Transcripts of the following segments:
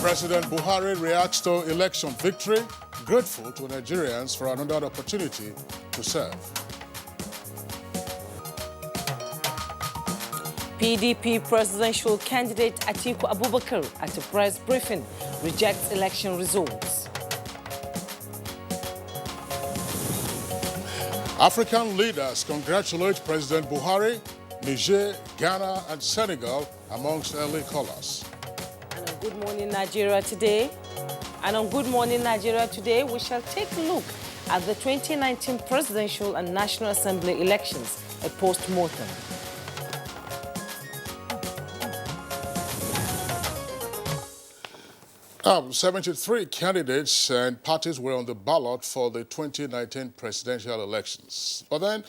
President Buhari reacts to election victory, grateful to Nigerians for another opportunity to serve. PDP presidential candidate Atiku Abubakar at a press briefing rejects election results. African leaders congratulate President Buhari, Niger, Ghana and Senegal amongst early callers. And on Good Morning Nigeria today, we shall take a look at the 2019 presidential and National Assembly elections, a post-mortem. 73 candidates and parties were on the ballot for the 2019 presidential elections. But then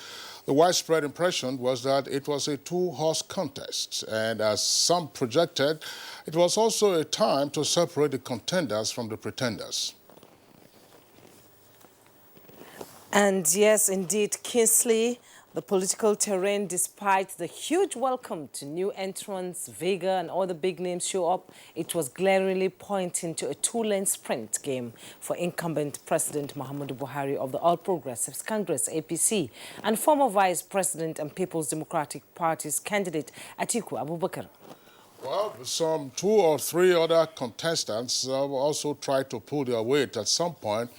the widespread impression was that it was a two-horse contest, and as some projected, it was also a time to separate the contenders from the pretenders. And yes, indeed, Kingsley, the political terrain, despite the huge welcome to new entrants, Vega and other big names show up, it was glaringly pointing to a two-lane sprint game for incumbent President Muhammadu Buhari of the All Progressives Congress, APC, and former Vice President and People's Democratic Party's candidate Atiku Abubakar. Well, some 2 or 3 other contestants also tried to pull their weight at some point.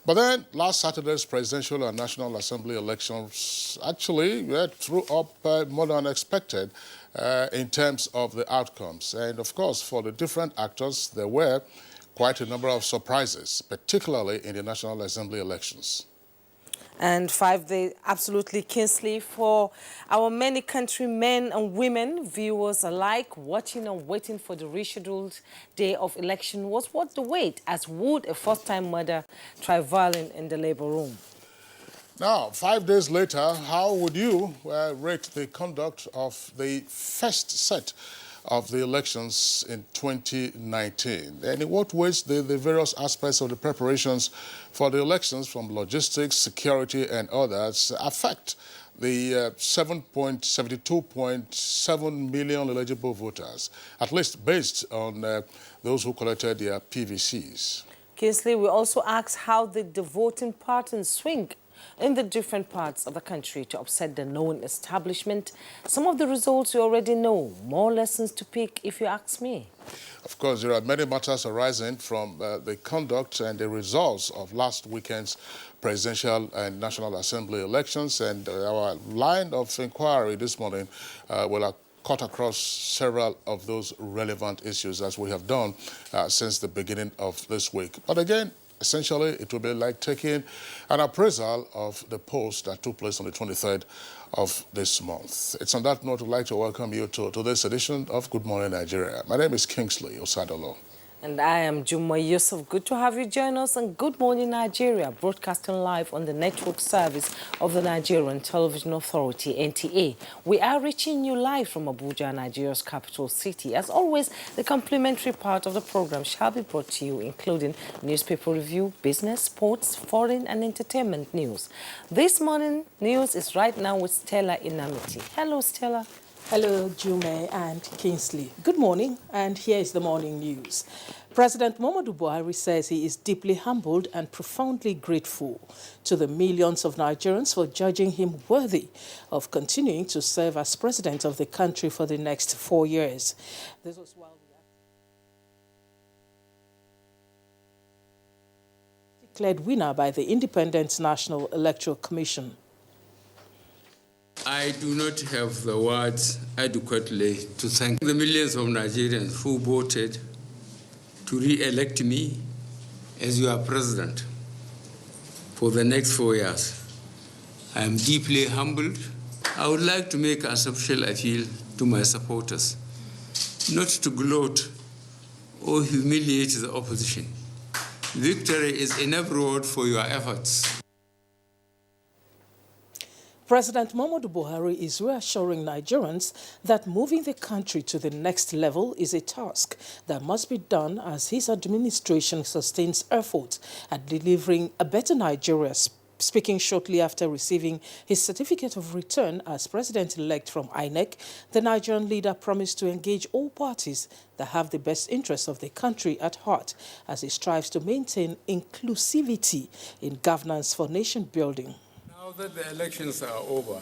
But then last Saturday's presidential and National Assembly elections actually threw up more than expected in terms of the outcomes. And of course, for the different actors, there were quite a number of surprises, particularly in the National Assembly elections. And 5 days, absolutely, Kingsley, for our many countrymen and women, viewers alike, watching and waiting for the rescheduled day of election was worth the wait, as would a first-time mother traveling in the labor room. Now, 5 days later, how would you rate the conduct of the first set of the elections in 2019? And in what ways did the various aspects of the preparations for the elections, from logistics, security and others, affect the 72.7 million eligible voters, at least based on those who collected their PVCs? Kingsley, we also asked how did the voting patterns swing in the different parts of the country to upset the known establishment. Some of the results you already know, more lessons to pick if you ask me. Of course, there are many matters arising from the conduct and the results of last weekend's presidential and National Assembly elections, and our line of inquiry this morning will cut across several of those relevant issues, as we have done since the beginning of this week. But again, essentially, it will be like taking an appraisal of the polls that took place on the 23rd of this month. It's on that note I'd like to welcome you to this edition of Good Morning Nigeria. My name is Kingsley Osadolo. And I am Juma Yusuf. Good to have you join us on Good Morning Nigeria, broadcasting live on the network service of the Nigerian Television Authority, NTA. We are reaching you live from Abuja, Nigeria's capital city. As always, the complimentary part of the program shall be brought to you, including newspaper review, business, sports, foreign and entertainment news. This morning news is right now with Stella Inamiti. Hello, Stella. Hello, Jume and Kingsley. Good morning, and here is the morning news. President Muhammadu Buhari says he is deeply humbled and profoundly grateful to the millions of Nigerians for judging him worthy of continuing to serve as president of the country for the next 4 years. This was while declared winner by the Independent National Electoral Commission. I do not have the words adequately to thank the millions of Nigerians who voted to re-elect me as your president for the next 4 years. I am deeply humbled. I would like to make a special appeal to my supporters not to gloat or humiliate the opposition. Victory is enough reward for your efforts. President Muhammadu Buhari is reassuring Nigerians that moving the country to the next level is a task that must be done as his administration sustains efforts at delivering a better Nigeria Speaking shortly after receiving his certificate of return as president-elect from INEC, the Nigerian leader promised to engage all parties that have the best interests of the country at heart as he strives to maintain inclusivity in governance for nation building. Now that the elections are over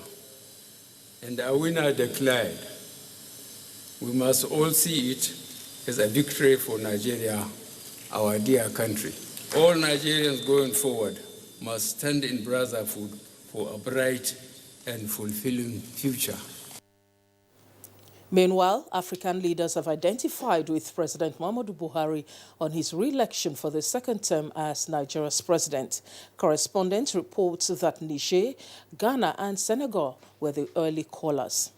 and a winner declared, we must all see it as a victory for Nigeria, our dear country. All Nigerians going forward must stand in brotherhood for a bright and fulfilling future. Meanwhile, African leaders have identified with President Muhammadu Buhari on his re-election for the second term as Nigeria's president. Correspondent reports that Niger, Ghana and Senegal were the early callers.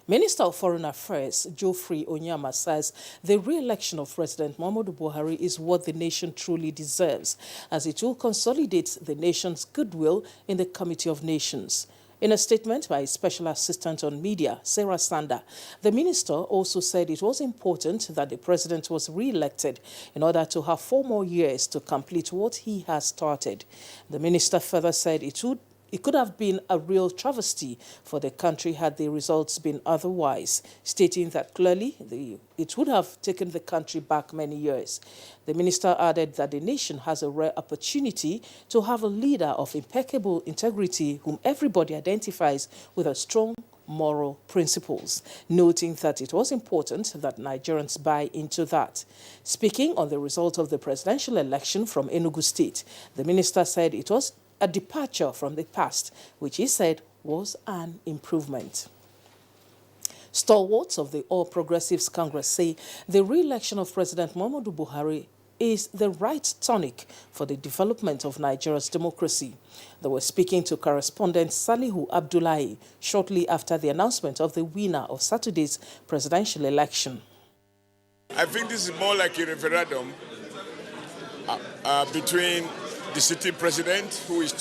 Minister of Foreign Affairs Geoffrey Onyama says the re-election of President Muhammadu Buhari is what the nation truly deserves, as it will consolidate the nation's goodwill in the Committee of Nations. In a statement by Special Assistant on Media, Sarah Sander, the minister also said it was important that the president was re-elected in order to have 4 more years to complete what he has started. The minister further said it could have been a real travesty for the country had the results been otherwise, stating that clearly it would have taken the country back many years. The minister added that the nation has a rare opportunity to have a leader of impeccable integrity whom everybody identifies with a strong moral principles, noting that it was important that Nigerians buy into that. Speaking on the result of the presidential election from Enugu State, the minister said it was a departure from the past, which he said was an improvement. Stalwarts of the All Progressives Congress say the re-election of President Muhammadu Buhari is the right tonic for the development of Nigeria's democracy. They were speaking to correspondent Salihu Abdullahi shortly after the announcement of the winner of Saturday's presidential election. I think this is more like a referendum between the sitting president, who has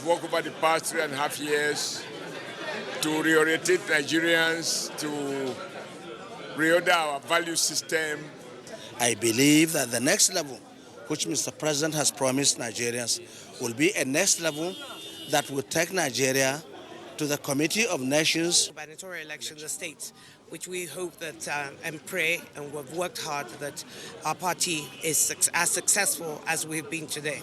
worked over the past 3.5 years to reorientate Nigerians, to reorder our value system. I believe that the next level, which Mr. President has promised Nigerians, will be a next level that will take Nigeria to the Committee of Nations. Editorial elections, the states, which we hope that and pray and we've worked hard that our party is as successful as we've been today.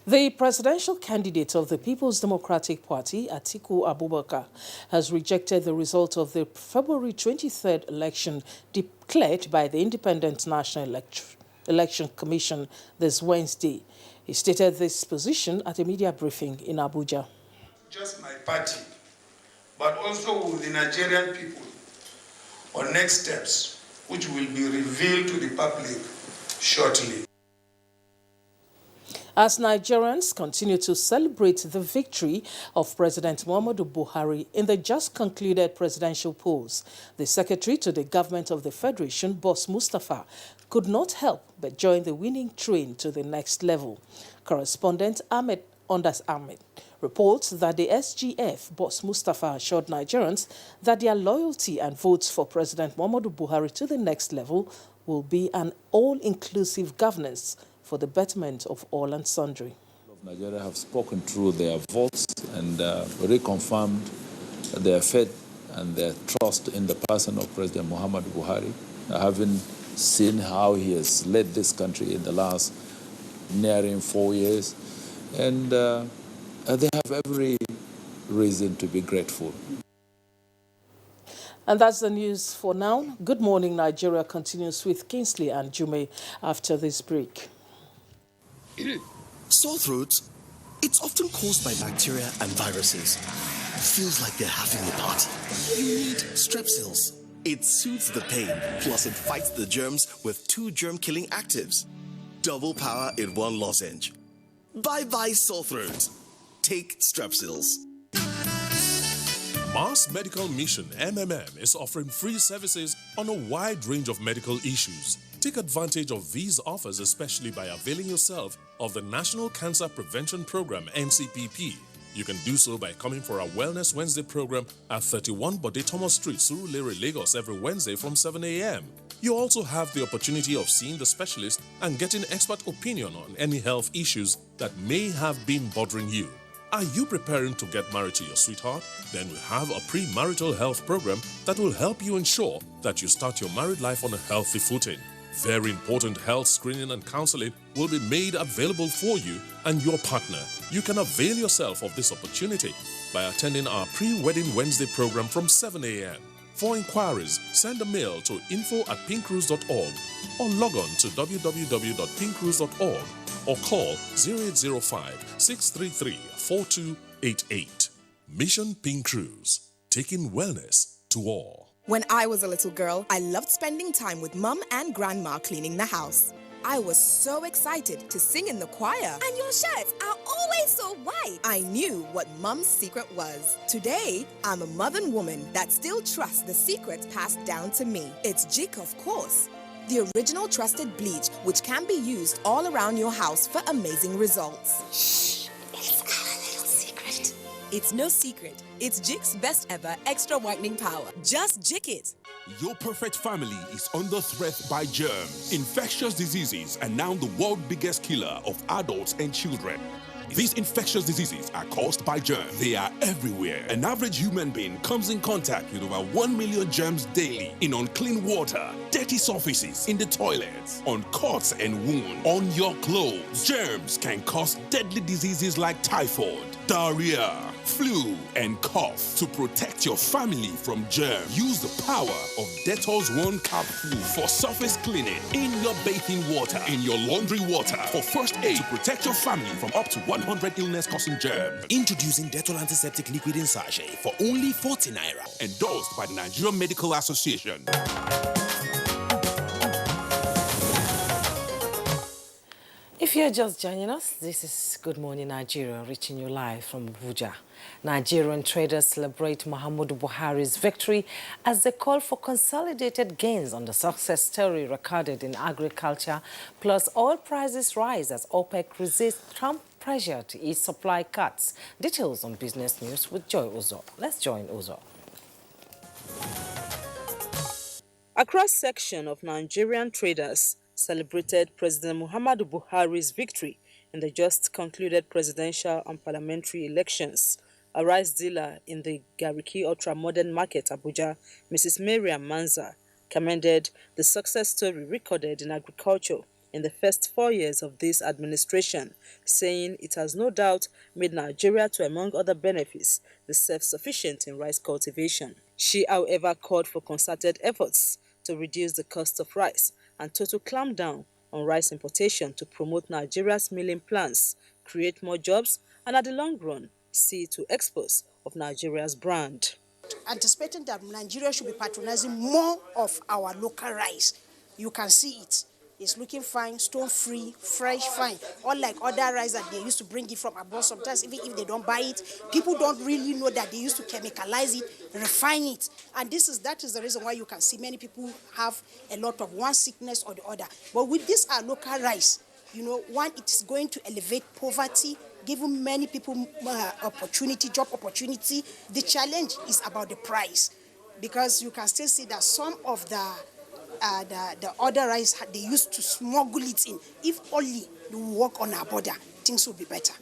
The presidential candidate of the People's Democratic Party, Atiku Abubakar, has rejected the result of the February 23rd election declared by the Independent National Election Commission this Wednesday. He stated this position at a media briefing in Abuja. Just my party, but also with the Nigerian people on next steps, which will be revealed to the public shortly. As Nigerians continue to celebrate the victory of President Muhammadu Buhari in the just concluded presidential polls, the Secretary to the Government of the Federation, Boss Mustafa, could not help but join the winning train to the next level. Correspondent Ondas Ahmed reports that the SGF, Boss Mustafa, assured Nigerians that their loyalty and votes for President Muhammadu Buhari to the next level will be an all-inclusive governance for the betterment of all and sundry. Nigeria have spoken through their votes and reconfirmed their faith and their trust in the person of President Muhammadu Buhari, having seen how he has led this country in the last nearing 4 years. And they have every reason to be grateful. And that's the news for now. Good morning, Nigeria continues with Kingsley and Jume after this break. Sore throat, it's often caused by bacteria and viruses. Feels like they're having a party. You need Strepsils. It soothes the pain, plus it fights the germs with 2 germ-killing actives. Double power in 1 lozenge. Bye-bye sore throat. Take Strepsils. Mars Medical Mission, MMM, is offering free services on a wide range of medical issues. Take advantage of these offers, especially by availing yourself of the National Cancer Prevention Program, NCPP. You can do so by coming for our Wellness Wednesday program at 31 Bode Thomas Street, Surulere, Lagos every Wednesday from 7 a.m. You also have the opportunity of seeing the specialist and getting expert opinion on any health issues that may have been bothering you. Are you preparing to get married to your sweetheart? Then we have a pre-marital health program that will help you ensure that you start your married life on a healthy footing. Very important health screening and counseling will be made available for you and your partner. You can avail yourself of this opportunity by attending our pre-wedding Wednesday program from 7 a.m. For inquiries, send a mail to info@pinkcruise.org or log on to www.pinkcruise.org or call 0805-633-4288. Mission Pink Cruise, taking wellness to all. When I was a little girl, I loved spending time with Mum and Grandma cleaning the house. I was so excited to sing in the choir. And your shirts are always so white. I knew what Mum's secret was. Today, I'm a modern woman that still trusts the secrets passed down to me. It's Jik, of course. The original trusted bleach, which can be used all around your house for amazing results. Shh, it's our little secret. It's no secret. It's Jik's best ever extra whitening power. Just Jik it. Your perfect family is under threat by germs. Infectious diseases are now the world's biggest killer of adults and children. These infectious diseases are caused by germs. They are everywhere. An average human being comes in contact with over 1 million germs daily in unclean water, dirty surfaces, in the toilets, on cuts and wounds, on your clothes. Germs can cause deadly diseases like typhoid, diarrhea, flu, and cough. To protect your family from germs, use the power of Dettol's One Cup Full for surface cleaning in your bathing water, in your laundry water, for first aid to protect your family from up to 100 illness-causing germs. Introducing Dettol Antiseptic Liquid in Sachet for only 40 naira. Endorsed by the Nigerian Medical Association. If you're just joining us, this is Good Morning Nigeria, reaching you live from Abuja. Nigerian traders celebrate Muhammadu Buhari's victory as they call for consolidated gains on the success story recorded in agriculture, plus oil prices rise as OPEC resists Trump pressure to ease supply cuts. Details on Business News with Joy Uzo. Let's join Uzo. A cross-section of Nigerian traders celebrated President Muhammadu Buhari's victory in the just concluded presidential and parliamentary elections. A rice dealer in the Gariki ultra-modern market, Abuja, Mrs. Miriam Manza, commended the success story recorded in agriculture in the first 4 years of this administration, saying it has no doubt made Nigeria, to among other benefits, the self-sufficient in rice cultivation. She, however, called for concerted efforts to reduce the cost of rice and total clampdown on rice importation to promote Nigeria's milling plans, create more jobs, and at the long run, see to exports of Nigeria's brand. Anticipating that Nigeria should be patronizing more of our local rice. You can see it. It's looking fine, stone-free, fresh, fine. Unlike other rice that they used to bring it from abroad, sometimes even if they don't buy it, people don't really know that they used to chemicalize it, refine it. And that is the reason why you can see many people have a lot of one sickness or the other. But with this our local rice, one, it is going to elevate poverty, giving many people opportunity, job opportunity. The challenge is about the price, because you can still see that some of the other rice, they used to smuggle it in. If only we work on our border, things will be better.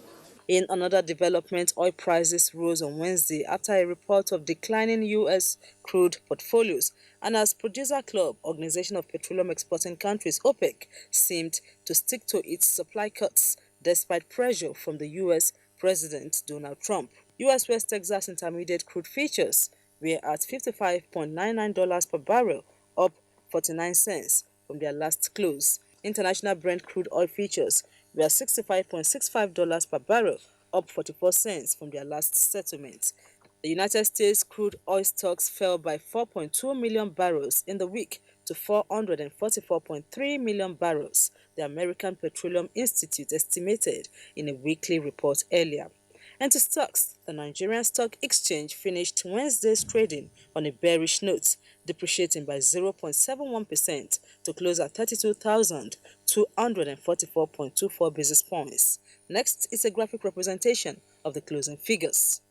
In another development, oil prices rose on Wednesday after a report of declining U.S. crude portfolios, and as Producer Club, Organization of Petroleum Exporting Countries, OPEC, seemed to stick to its supply cuts despite pressure from the U.S. President Donald Trump. U.S. West Texas Intermediate crude futures were at $55.99 per barrel, up 49 cents from their last close. International Brent crude oil futures were $65.65 per barrel, up 44 cents from their last settlement. The United States crude oil stocks fell by 4.2 million barrels in the week to 444.3 million barrels, the American Petroleum Institute estimated in a weekly report earlier. And to stocks, the Nigerian Stock Exchange finished Wednesday's trading on a bearish note, depreciating by 0.71% to close at 32,244.24 basis points. Next is a graphic representation of the closing figures.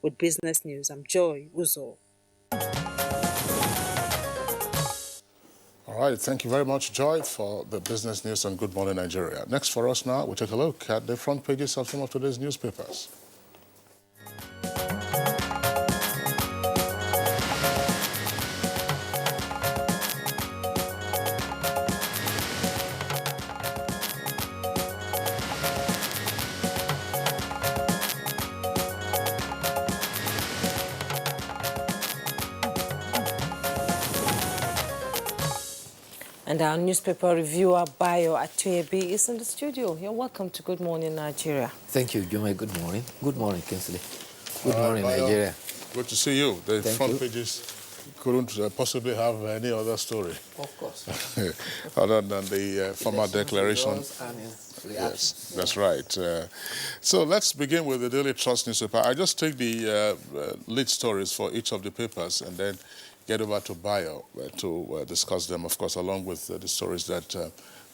With business news, I'm Joy Uzo. All right, thank you very much, Joy, for the business news on Good Morning Nigeria. Next for us now, we take a look at the front pages of some of today's newspapers. And our newspaper reviewer, Bayo Atuebi, is in the studio. You're welcome to Good Morning Nigeria. Thank you, Jume. Good morning. Good morning, Kingsley. Good morning, Bayo, Nigeria. Good to see you. The Thank front you. pages couldn't possibly have any other story. Of course. Other than the former declaration. Yes, that's right. So let's begin with the Daily Trust newspaper. I just take the lead stories for each of the papers and then get over to Bayo to discuss them, of course, along with the stories that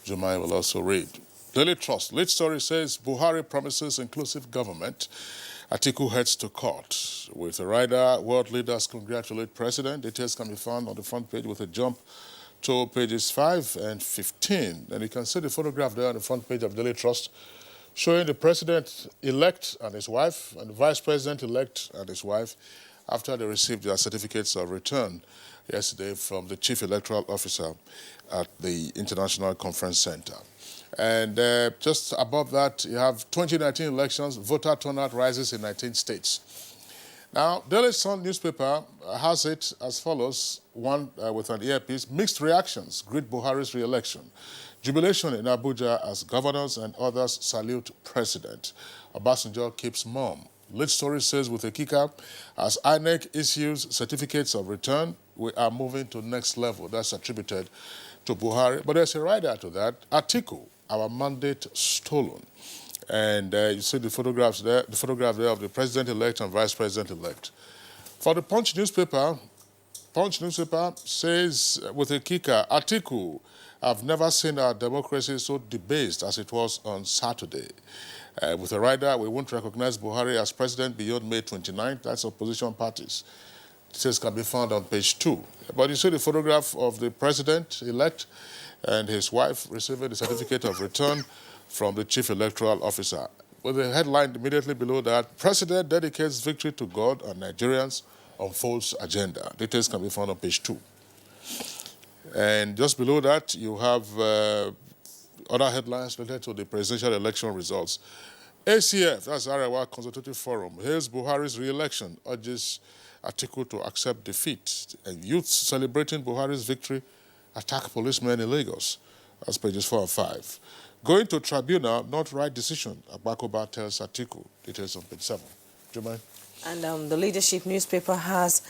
Jumai will also read. Daily Trust, lead story says, Buhari promises inclusive government. Atiku heads to court. With a rider, world leaders congratulate president. Details can be found on the front page with a jump to pages 5 and 15. And you can see the photograph there on the front page of Daily Trust showing the president-elect and his wife and the vice president-elect and his wife after they received their certificates of return yesterday from the chief electoral officer at the International Conference Center. And just above that, you have 2019 elections, voter turnout rises in 19 states. Now, Daily Sun newspaper has it as follows, one with an earpiece, mixed reactions greet Buhari's re-election. Jubilation in Abuja as governors and others salute president. Obasanjo keeps mum. Lead story says with a kicker, as INEC issues certificates of return, we are moving to next level. That's attributed to Buhari. But there's a rider to that, Atiku, our mandate stolen. And you see the photograph there of the president-elect and vice president-elect. For the Punch newspaper says with a kicker, Atiku, I've never seen our democracy so debased as it was on Saturday. With a rider, we won't recognize Buhari as president beyond May 29th. That's opposition parties. Details can be found on page 2. But you see the photograph of the president-elect and his wife receiving the certificate of return from the chief electoral officer. With the headline immediately below that, President dedicates victory to God and Nigerians unfolds agenda. Details can be found on page 2. And just below that, you have other headlines related to the presidential election results. ACF, that's Arewa Consultative Forum, hails Buhari's re-election, urges Atiku to accept defeat. And youths celebrating Buhari's victory attack policemen in Lagos. That's pages 4 and 5. Going to tribunal, not right decision, Abakoba tells Atiku. Details on page 7. Jumai? And the leadership newspaper has,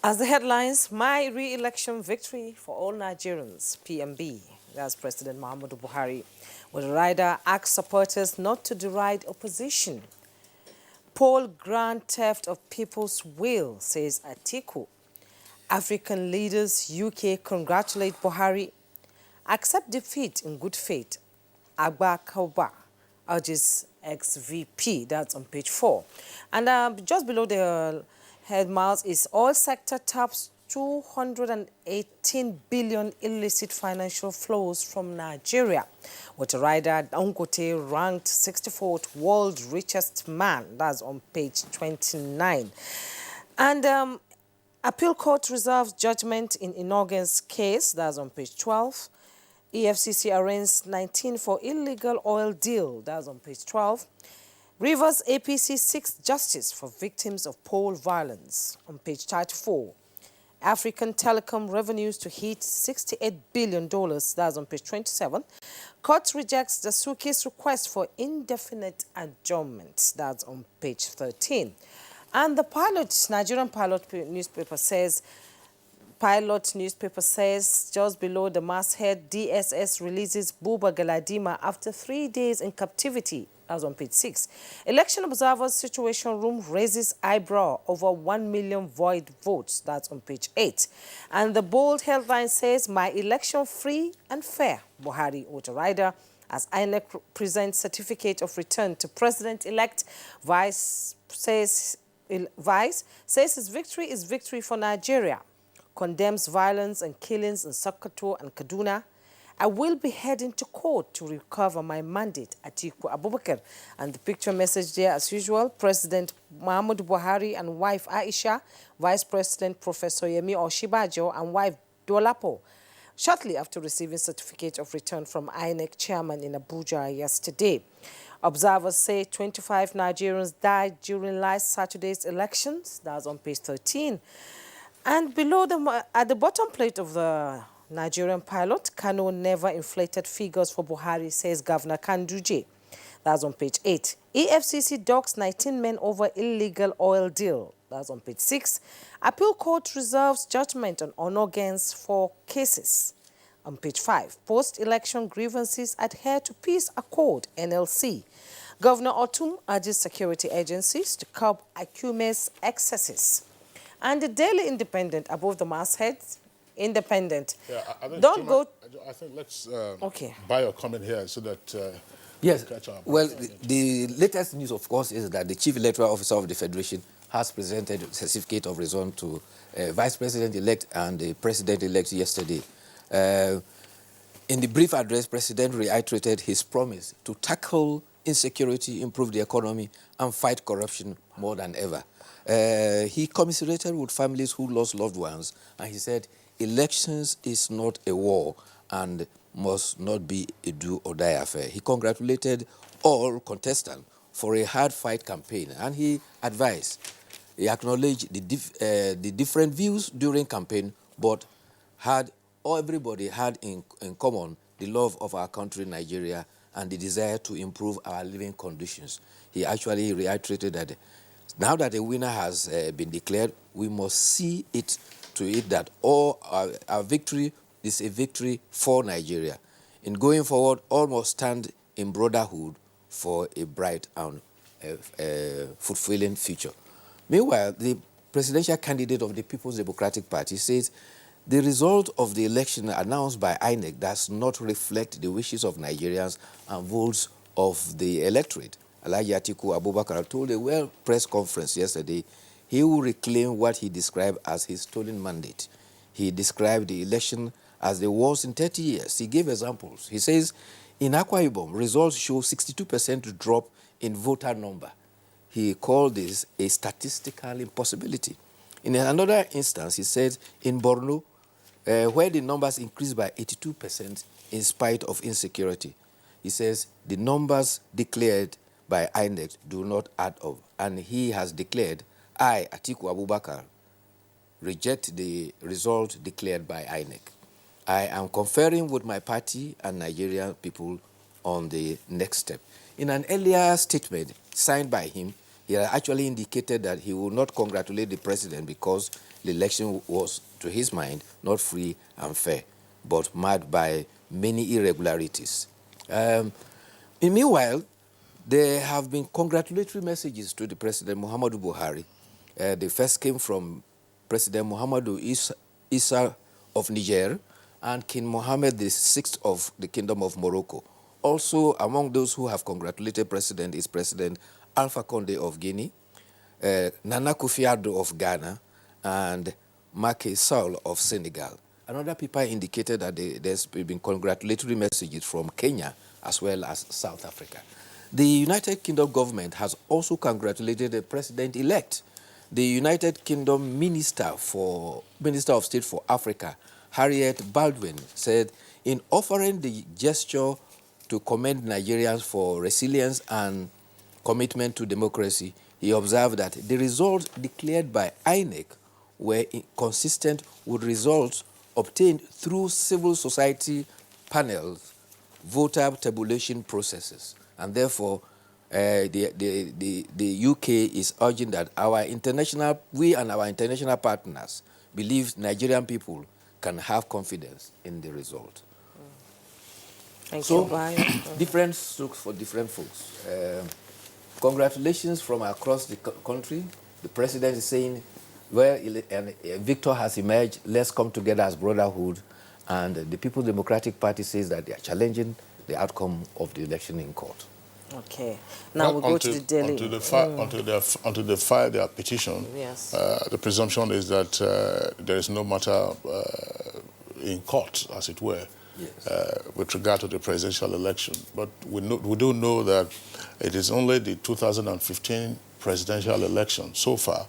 as the headlines, my re-election victory for all Nigerians, PMB. That's President Muhammadu Buhari. With a rider, asks supporters not to deride opposition. Poll grand theft of people's will, says Atiku. African leaders, UK, congratulate Buhari. Accept defeat in good faith. Agba Kauba urges ex-VP. That's on page 4. And just below the headlines is all sector taps 218 billion illicit financial flows from Nigeria. With a rider, Dangote ranked 64th world's richest man. That's on page 29. And appeal court reserves judgment in Inogen's case. That's on page 12. EFCC arraigns 19 for illegal oil deal. That's on page 12. Rivers APC seeks justice for victims of poll violence on page 34. African telecom revenues to hit $68 billion. That's on page 27. Court rejects the Suki's request for indefinite adjournment. That's on page 13. And the Nigerian newspaper says, just below the masthead, DSS releases Buba Galadima after 3 days in captivity. That's on page 6. Election observers situation room raises eyebrow over 1 million void votes. That's on page 8. And the bold headline says, my election free and fair. Buhari Autorider as INEC presents certificate of return to president-elect. Vice says his victory is victory for Nigeria. Condemns violence and killings in Sokoto and Kaduna. I will be heading to court to recover my mandate, Atiku Abubakar. And the picture message there, as usual, President Muhammadu Buhari and wife Aisha, Vice President Professor Yemi Oshibajo and wife Dolapo, shortly after receiving certificate of return from INEC chairman in Abuja yesterday. Observers say 25 Nigerians died during last Saturday's elections. That's on page 13. And below them, at the bottom plate of the Nigerian pilot, Kano never inflated figures for Buhari, says Governor Kanduje. That's on page 8. EFCC docks 19 men over illegal oil deal. That's on page 6. Appeal court reserves judgment on Onogen's 4 cases. On page 5. Post-election grievances adhere to peace accord, NLC. Governor Otum urges security agencies to curb Akume's excesses. And the Daily Independent, above the mastheads, Independent. Yeah, I think Don't go. I think let's Okay. buy your comment here so that. Yes. Catch our Well, the latest news, of course, is that the Chief Electoral Officer of the Federation has presented a certificate of return to Vice President-elect and the President-elect yesterday. In the brief address, President reiterated his promise to tackle insecurity, improve the economy, and fight corruption more than ever. He commiserated with families who lost loved ones, and he said, elections is not a war and must not be a do-or-die affair. He congratulated all contestants for a hard-fight campaign, and he advised, he acknowledged the different views during campaign, but everybody had in common the love of our country, Nigeria, and the desire to improve our living conditions. He actually reiterated that now that a winner has been declared, we must see it to it that all our victory is a victory for Nigeria. In going forward, all must stand in brotherhood for a bright and fulfilling future. Meanwhile, the presidential candidate of the People's Democratic Party says the result of the election announced by INEC does not reflect the wishes of Nigerians and votes of the electorate. Alhaji Atiku Abubakar told a well-press conference yesterday he will reclaim what he described as his stolen mandate. He described the election as the worst in 30 years. He gave examples. He says, in Akwa Ibom, results show 62% drop in voter number. He called this a statistical impossibility. In another instance, he said, in Borno, where the numbers increased by 82% in spite of insecurity, he says the numbers declared by INEC do not add up. And he has declared, I, Atiku Abubakar, reject the result declared by INEC. I am conferring with my party and Nigerian people on the next step. In an earlier statement signed by him, he had actually indicated that he would not congratulate the president because the election was, to his mind, not free and fair, but marred by many irregularities. Meanwhile, there have been congratulatory messages to the President Muhammadu Buhari. The first came from President Muhammadu Isa of Niger and King Mohammed VI of the Kingdom of Morocco. Also, among those who have congratulated President is President Alpha Conde of Guinea, Nana Akufo-Addo of Ghana, and Macky Sall of Senegal. Another paper indicated that there's been congratulatory messages from Kenya as well as South Africa. The United Kingdom government has also congratulated the president-elect. The United Kingdom Minister of State for Africa, Harriet Baldwin, said, in offering the gesture to commend Nigerians for resilience and commitment to democracy, he observed that the result declared by INEC were consistent with results obtained through civil society panels, voter tabulation processes, and therefore the UK is urging that we and our international partners believe Nigerian people can have confidence in the result. Thank you, Brian. Different strokes for different folks. Congratulations from across the country. The president is saying, well, a victor has emerged. Let's come together as brotherhood. And the People's Democratic Party says that they are challenging the outcome of the election in court. Okay. Now we'll go to the Delhi. Until they file their petition, yes. The presumption is that there is no matter in court, as it were, yes. With regard to the presidential election. But we do know that it is only the 2015 presidential election so far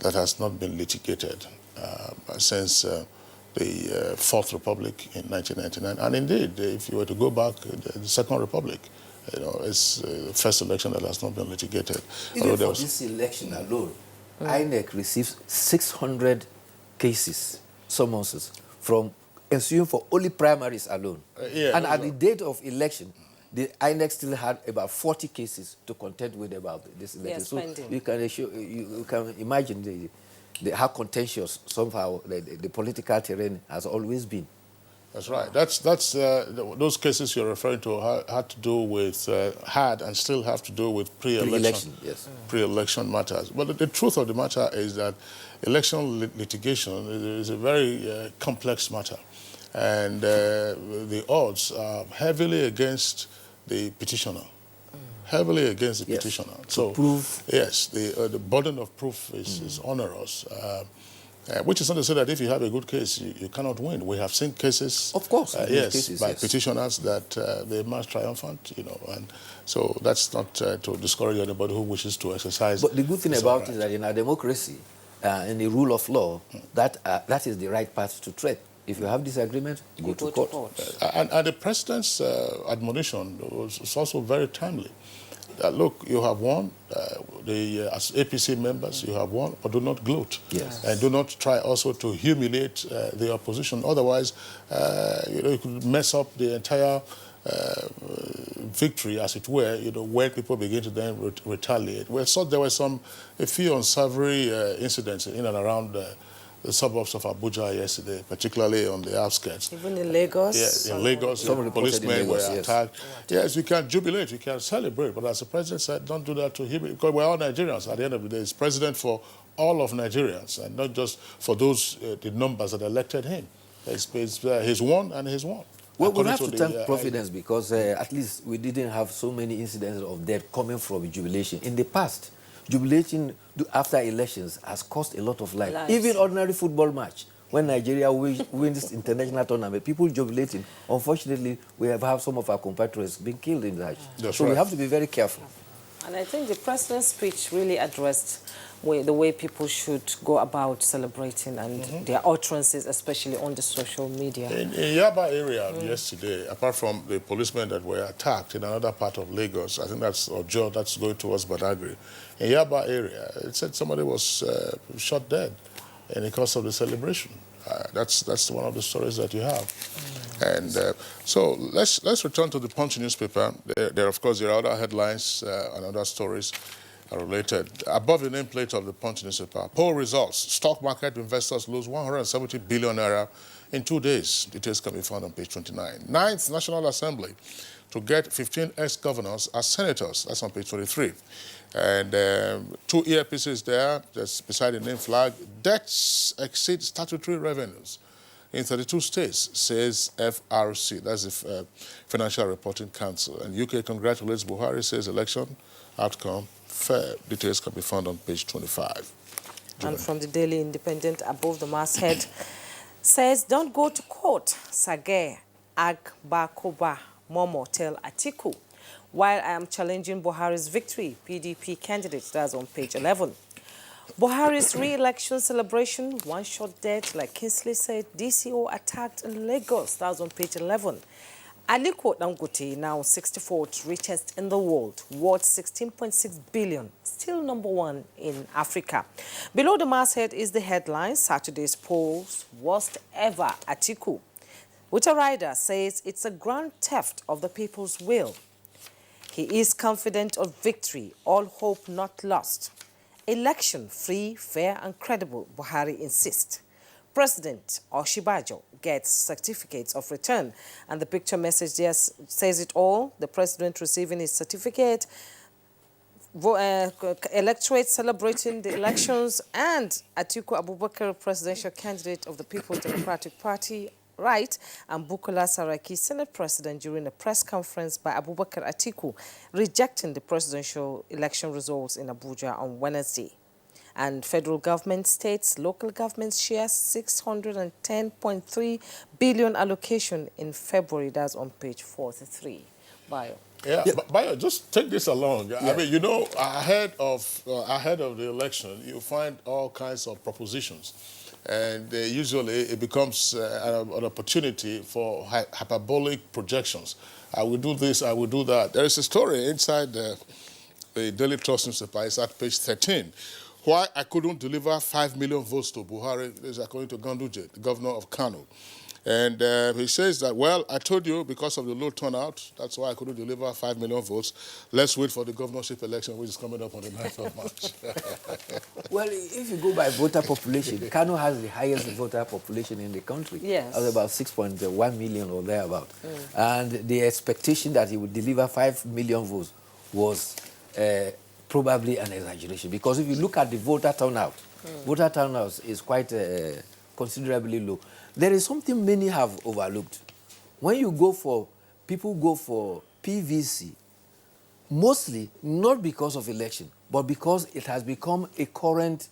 that has not been litigated since the Fourth Republic in 1999. And indeed, if you were to go back, the Second Republic, it's the first election that has not been litigated. Even for this election alone, INEC receives 600 cases, summonses, from ensuing for only primaries alone. And at the date of election, the INEC still had about 40 cases to contend with about this election. Yes, so you can imagine how contentious somehow the political terrain has always been. That's right. Those cases you're referring to had and still have to do with pre-election matters. But the truth of the matter is that election litigation is a very complex matter, and the odds are heavily against the petitioner. Heavily against the petitioner. So prove. Yes, the burden of proof is onerous. Which is not to say that if you have a good case, you cannot win. We have seen cases, of course, petitioners that they emerge triumphant, and so that's not to discourage anybody who wishes to exercise. But the good thing about it is that in our democracy, in the rule of law, that is the right path to tread. If you have disagreement, go to court. And the president's admonition was also very timely. Look, you have won, as APC members, you have won, but do not gloat. Yes. And do not try also to humiliate the opposition. Otherwise, you could mess up the entire victory, as it were, when people begin to then retaliate. We thought there were a few unsavory incidents in and around the suburbs of Abuja yesterday, particularly on the outskirts. Even in Lagos? Yeah, in Lagos, policemen were attacked. Yes, we can jubilate, we can celebrate, but as the president said, don't do that to him, because we're all Nigerians. At the end of the day, he's president for all of Nigerians, and not just for those, the numbers that elected him. He's won, and he's won. Well, we have to thank Providence because at least we didn't have so many incidents of death coming from jubilation. In the past, jubilating after elections has cost a lot of lives. Even ordinary football match, when Nigeria wins international tournament, people jubilating. Unfortunately, we have some of our compatriots being killed in that. So we have to be very careful. And I think the president's speech really addressed the way people should go about celebrating and their utterances, especially on the social media. In Yaba area yesterday, apart from the policemen that were attacked in another part of Lagos, I think that's Ojo, that's going towards Badagry. In Yaba area, it said somebody was shot dead in the course of the celebration. That's one of the stories that you have. And so let's return to the Punch newspaper. Of course, there are other headlines and other stories related. Above the nameplate of the Punch newspaper, poll results. Stock market investors lose 170 billion naira in 2 days. Details can be found on page 29. 9th National Assembly to get 15 ex-governors as senators. That's on page 23. And 2 earpieces there, just beside the name flag. Debts exceed statutory revenues in 32 states, says FRC. That's the Financial Reporting Council. And UK congratulates Buhari, says election outcome fair. Details can be found on page 25. And from the Daily Independent, above the masthead, says, don't go to court. Sage Agbakoba Momo tell Atiku. While I am challenging Buhari's victory, PDP candidate, that's on page 11. Buhari's re-election celebration, one shot dead, like Kingsley said, DCO attacked in Lagos, that's on page 11. Aliko Dangote, now 64th richest in the world, worth 16.6 billion, still #1 in Africa. Below the masthead is the headline, Saturday's polls, worst ever Atiku. Which a rider says it's a grand theft of the people's will. He is confident of victory, all hope not lost. Election free, fair and credible, Buhari insists. President Oshibajo gets certificates of return. And the picture message there says it all. The president receiving his certificate, electorate celebrating the elections, and Atiku Abubakar, presidential candidate of the People's Democratic Party, right, and Bukola Saraki, Senate President, during a press conference by Abubakar Atiku, rejecting the presidential election results in Abuja on Wednesday. And federal government, states, local governments share 610.3 billion allocation in February. That's on page 43. Bayo. Yeah, Bayo, just take this along. I mean, you know, ahead of the election, you find all kinds of propositions. And usually it becomes an opportunity for hyperbolic projections. I will do this, I will do that. There is a story inside the Daily Trust newspaper. It's at page 13. Why I couldn't deliver 5 million votes to Buhari, this is according to Ganduje, the governor of Kano. And he says that, well, I told you because of the low turnout, that's why I couldn't deliver 5 million votes. Let's wait for the governorship election, which is coming up on the 9th of March. Well, if you go by voter population, Kano has the highest voter population in the country. Yes. Of about 6.1 million or thereabout. And the expectation that he would deliver 5 million votes was probably an exaggeration. Because if you look at the voter turnout is quite considerably low. There is something many have overlooked. When you go for, people go for PVC, mostly not because of election, but because it has become a current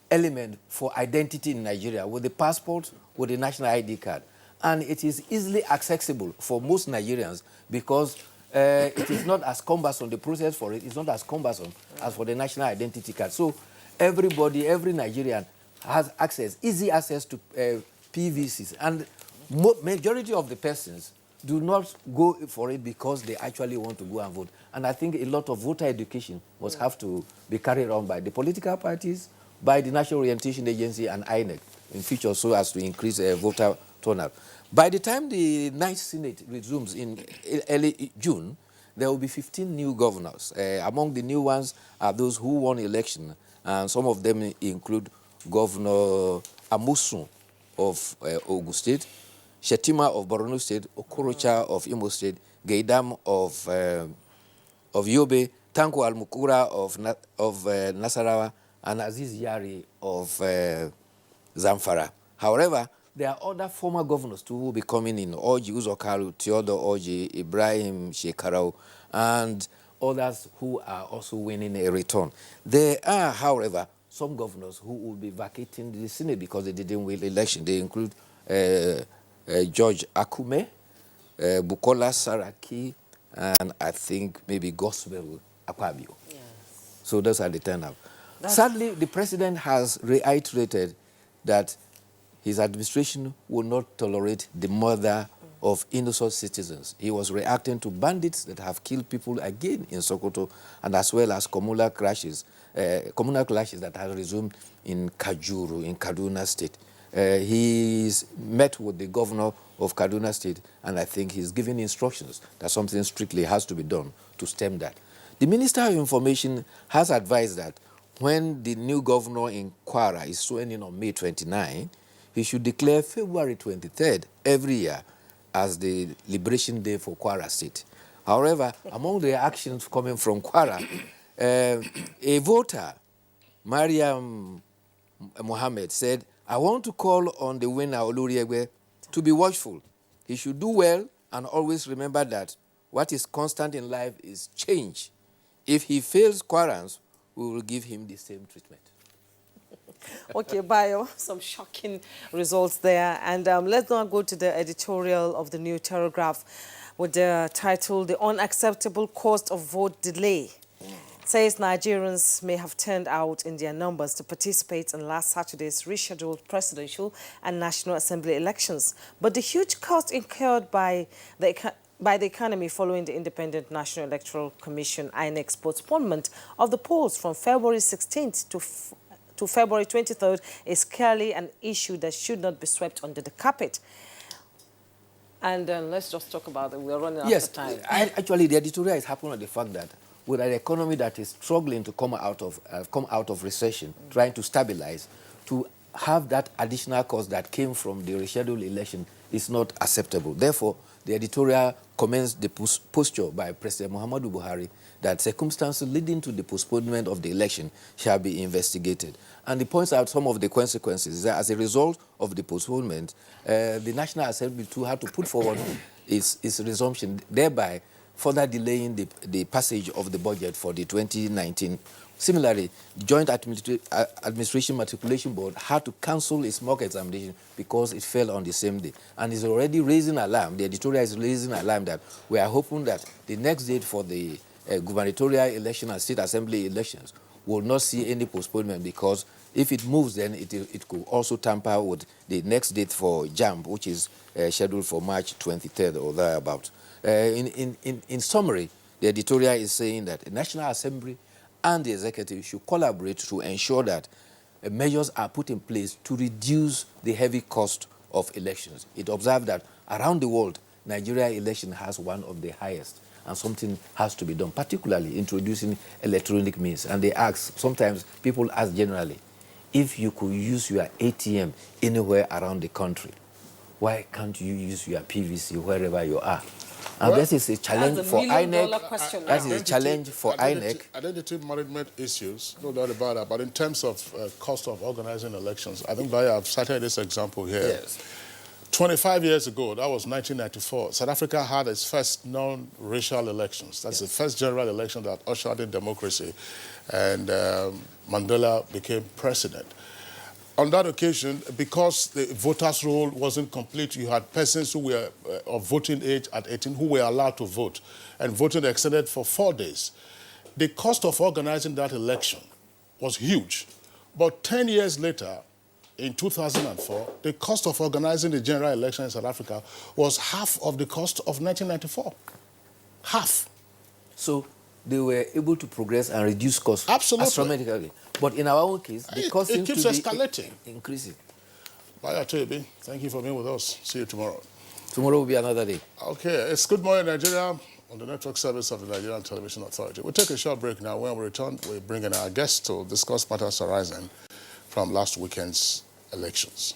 element for identity in Nigeria, with the passport, with the national ID card. And it is easily accessible for most Nigerians because it is not as cumbersome, the process for it is not as cumbersome as for the national identity card. So everybody, every Nigerian has access, easy access to PVCs. And majority of the persons do not go for it because they actually want to go and vote. And I think a lot of voter education must have to be carried on by the political parties, by the National Orientation Agency and INEC in future, so as to increase voter turnout. By the time the 9th Senate resumes in early June, there will be 15 new governors. Among the new ones are those who won election, and some of them include Governor Amusun of Ogun State, Shetima of Borno State, Okorocha of Imo State, Gaidam of Yobe, Tanko Almukura of Nasarawa, and Aziz Yari of Zamfara. However, there are other former governors too who will be coming in: Oji Uzokalu, Theodore Oji, Ibrahim Shekarau, and others who are also winning a return. There are, however, some governors who will be vacating the Senate because they didn't win the election. They include George Akume, Bukola Saraki, and I think maybe Gospel Akpabio. Yes. So those are the turnout. Sadly, the president has reiterated that his administration will not tolerate the murder of innocent citizens. He was reacting to bandits that have killed people again in Sokoto, and as well as communal clashes that have resumed in Kajuru, in Kaduna State. He's met with the governor of Kaduna State, and I think he's given instructions that something strictly has to be done to stem that. The Minister of Information has advised that when the new governor in Kwara is sworn in on May 29, he should declare February 23rd every year as the Liberation Day for Kwara State. However, among the actions coming from Kwara, a voter, Mariam Mohammed, said, "I want to call on the winner, Oluriegbe, to be watchful. He should do well and always remember that what is constant in life is change. If he fails Kwarans, we will give him the same treatment." Okay, Bayo, some shocking results there. And let's now go to the editorial of the New Telegraph with the title, "The Unacceptable Cost of Vote Delay." says Nigerians may have turned out in their numbers to participate in last Saturday's rescheduled presidential and National Assembly elections. But the huge cost incurred by the economy following the Independent National Electoral Commission INEC's postponement of the polls from February 16th to February 23rd is clearly an issue that should not be swept under the carpet. And let's just talk about it. We're running out of time. Yes, actually, the editorial is happening on the fact that with an economy that is struggling to come out of recession, trying to stabilize, to have that additional cost that came from the rescheduled election is not acceptable. Therefore, the editorial commends the posture by President Muhammadu Buhari that circumstances leading to the postponement of the election shall be investigated. And he points out some of the consequences that as a result of the postponement, the National Assembly too had to put forward its resumption, thereby further delaying the passage of the budget for the 2019. Similarly, the Joint Administration Matriculation Board had to cancel its mock examination because it fell on the same day. And is already raising alarm, the editorial is raising alarm that we are hoping that the next date for the gubernatorial election and state assembly elections will not see any postponement, because if it moves, then it could also tamper with the next date for JAMB, which is scheduled for March 23rd or thereabout. In summary, the editorial is saying that the National Assembly and the executive should collaborate to ensure that measures are put in place to reduce the heavy cost of elections. It observed that around the world, Nigeria election has one of the highest, and something has to be done, particularly introducing electronic means. And they ask, sometimes people ask generally, if you could use your ATM anywhere around the country, why can't you use your PVC wherever you are? And this is a challenge for INEC. That is a challenge for INEC. Identity management issues, no doubt about that. But in terms of cost of organizing elections, I think I've cited this example here. Yes. 25 years ago, that was 1994, South Africa had its first non-racial elections. That's the first general election that ushered in democracy, and Mandela became president. On that occasion, because the voters' roll wasn't complete, you had persons who were of voting age at 18 who were allowed to vote, and voting extended for 4 days. The cost of organizing that election was huge. But 10 years later, in 2004, the cost of organizing the general election in South Africa was half of the cost of 1994. Half. So they were able to progress and reduce costs astronomically. But in our own case, the cost seems to be escalating. Increasing. Bye, Atoyebi. Thank you for being with us. See you tomorrow. Tomorrow will be another day. Okay, it's Good Morning Nigeria on the network service of the Nigerian Television Authority. We'll take a short break now. When we return, we'll bring in our guests to discuss matters arising from last weekend's elections.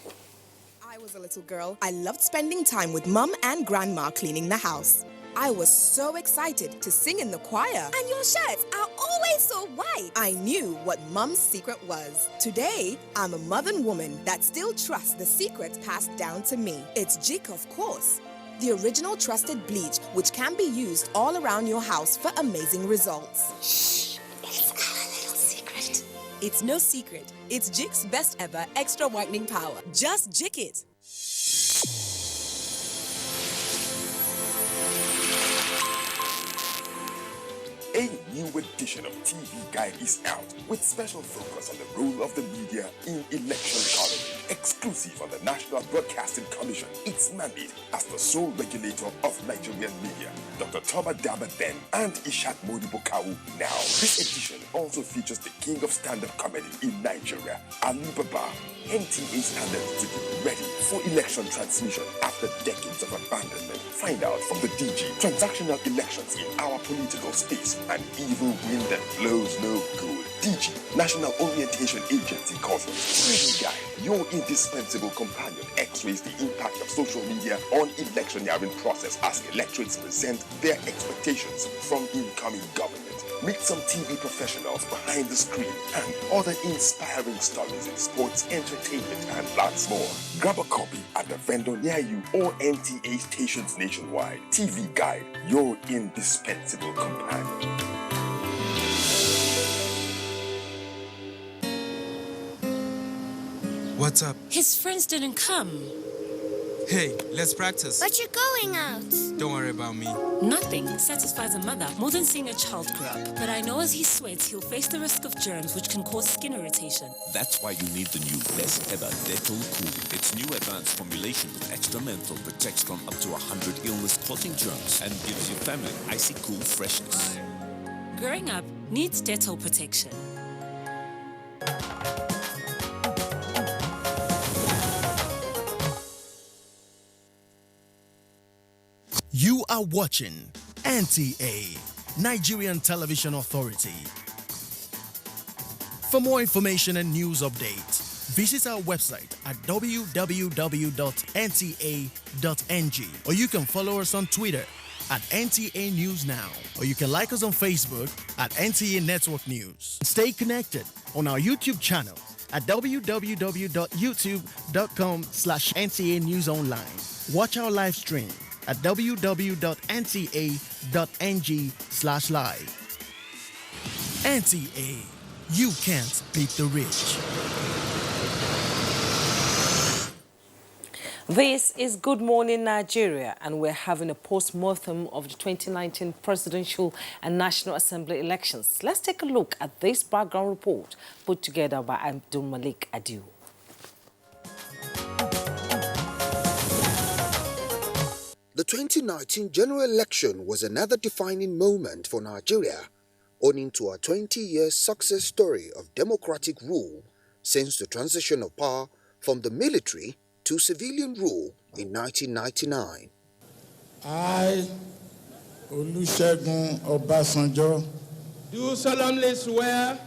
I was a little girl. I loved spending time with Mum and Grandma cleaning the house. I was so excited to sing in the choir. And your shirts are always so white. I knew what Mum's secret was. Today, I'm a modern woman that still trusts the secrets passed down to me. It's Jik, of course. The original trusted bleach, which can be used all around your house for amazing results. Shh, it's our little secret. It's no secret. It's Jik's best ever extra whitening power. Just Jik it. A new edition of TV Guide is out with special focus on the role of the media in election coverage. Exclusive on the National Broadcasting Commission, its mandate as the sole regulator of Nigerian media. Dr. Toba Daba Ben and Ishak Modibo Kawu now. This edition also features the king of stand-up comedy in Nigeria, Ali Baba. NTA standards to be ready for election transmission after decades of abandonment. Find out from the DG transactional elections in our political space. An evil wind that blows no good. DG, National Orientation Agency causes TV Guide, your indispensable companion, x-rays the impact of social media on electioneering process as electorates present their expectations from incoming government. Meet some TV professionals behind the screen and other inspiring stories in sports, entertainment, and lots more. Grab a copy at the vendor near you or NTA stations nationwide. TV Guide, your indispensable companion. What's up? His friends didn't come. Hey, let's practice. But you're going out. Don't worry about me. Nothing satisfies a mother more than seeing a child grow up. But I know as he sweats, he'll face the risk of germs which can cause skin irritation. That's why you need the new best ever Dettol Cool. Its new advanced formulation with extra menthol protects from up to 100 illness-causing germs and gives your family icy cool freshness. Growing up needs Dettol protection. You are watching NTA, Nigerian Television Authority. For more information and news updates, visit our website at www.nta.ng, or you can follow us on Twitter at NTA News Now, or you can like us on Facebook at NTA Network News. Stay connected on our YouTube channel at www.youtube.com/NTA News Online. Watch our live stream at www.nta.ng/live. NTA, you can't beat the rich. This is Good Morning Nigeria, and we're having a post-mortem of the 2019 presidential and National Assembly elections. Let's take a look at this background report put together by Abdul Malik Adiu. The 2019 general election was another defining moment for Nigeria, owing to a 20-year success story of democratic rule since the transition of power from the military to civilian rule in 1999. I, Olusegun Obasanjo, do solemnly swear.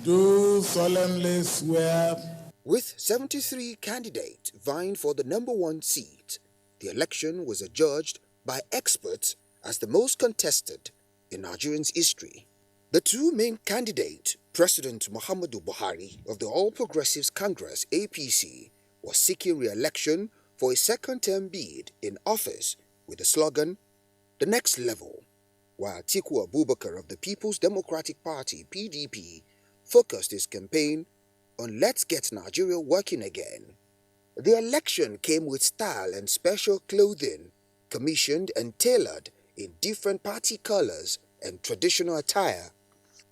Do solemnly swear. With 73 candidates vying for the #1 seat, the election was adjudged by experts as the most contested in Nigerian's history. The two main candidates, President Muhammadu Buhari of the All Progressives Congress (APC), was seeking re-election for a second-term bid in office with the slogan, "The Next Level," while Atiku Abubakar of the People's Democratic Party (PDP) focused his campaign on "Let's Get Nigeria Working Again." The election came with style and special clothing, commissioned and tailored in different party colors and traditional attire.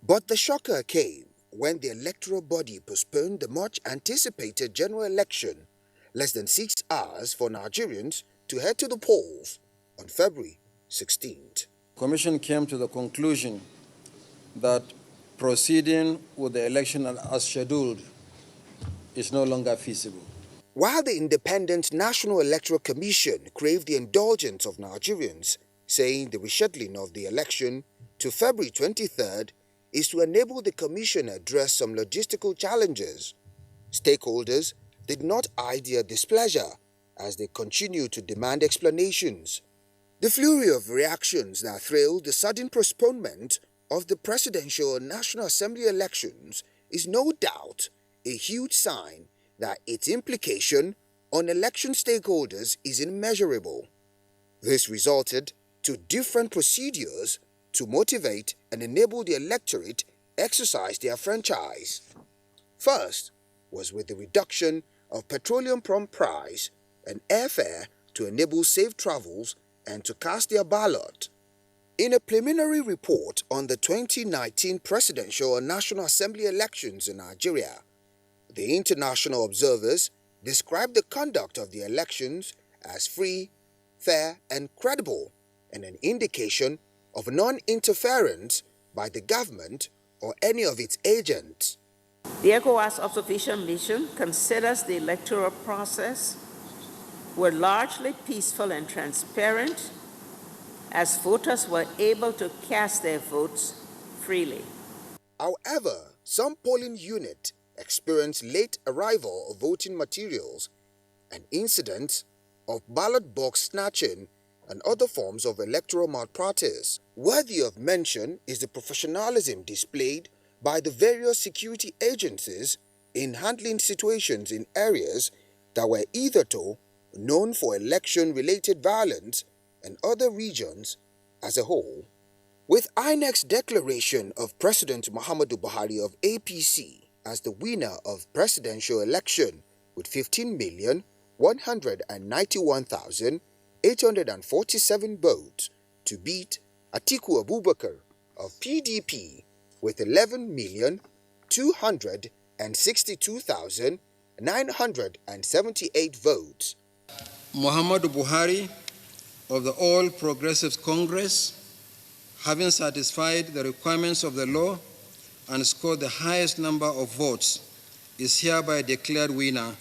But the shocker came when the electoral body postponed the much-anticipated general election less than 6 hours for Nigerians to head to the polls on February 16th. The Commission came to the conclusion that proceeding with the election as scheduled is no longer feasible. While the Independent National Electoral Commission craved the indulgence of Nigerians, saying the rescheduling of the election to February 23rd is to enable the Commission address some logistical challenges, stakeholders did not hide their displeasure as they continued to demand explanations. The flurry of reactions that trailed the sudden postponement of the Presidential and National Assembly elections is no doubt a huge sign that its implication on election stakeholders is immeasurable. This resulted to different procedures to motivate and enable the electorate exercise their franchise. First was with the reduction of petroleum pump price and airfare to enable safe travels and to cast their ballot. In a preliminary report on the 2019 presidential and National Assembly elections in Nigeria, the international observers described the conduct of the elections as free, fair, and credible, and an indication of non-interference by the government or any of its agents. The ECOWAS observation mission considers the electoral process were largely peaceful and transparent, as voters were able to cast their votes freely. However, some polling units experienced late arrival of voting materials and incidents of ballot box snatching and other forms of electoral malpractice. Worthy of mention is the professionalism displayed by the various security agencies in handling situations in areas that were hitherto known for election-related violence and other regions as a whole. With INEC's declaration of President Muhammadu Buhari of APC as the winner of presidential election with 191,847 votes to beat Atiku Abubakar of PDP with 11,262,978 votes. Muhammadu Buhari of the All Progressives Congress, having satisfied the requirements of the law and scored the highest number of votes, is hereby declared winner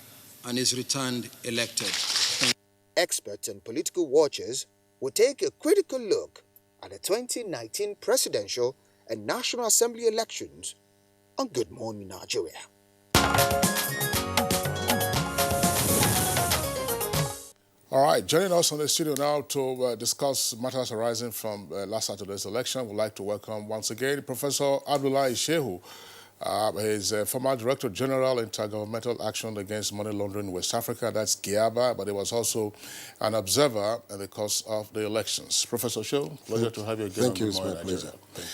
and is returned elected. Experts and political watchers will take a critical look at the 2019 presidential and National Assembly elections on Good Morning Nigeria. All right, joining us on the studio now to discuss matters arising from last Saturday's election, we'd like to welcome once again Professor Abdullahi Shehu. He's a former Director General Intergovernmental Action Against Money Laundering in West Africa, that's GIABA, but he was also an observer in the course of the elections. Professor Shehu, pleasure to have you again. Thank you, Good it's my Morning pleasure. Nigeria. Thank you.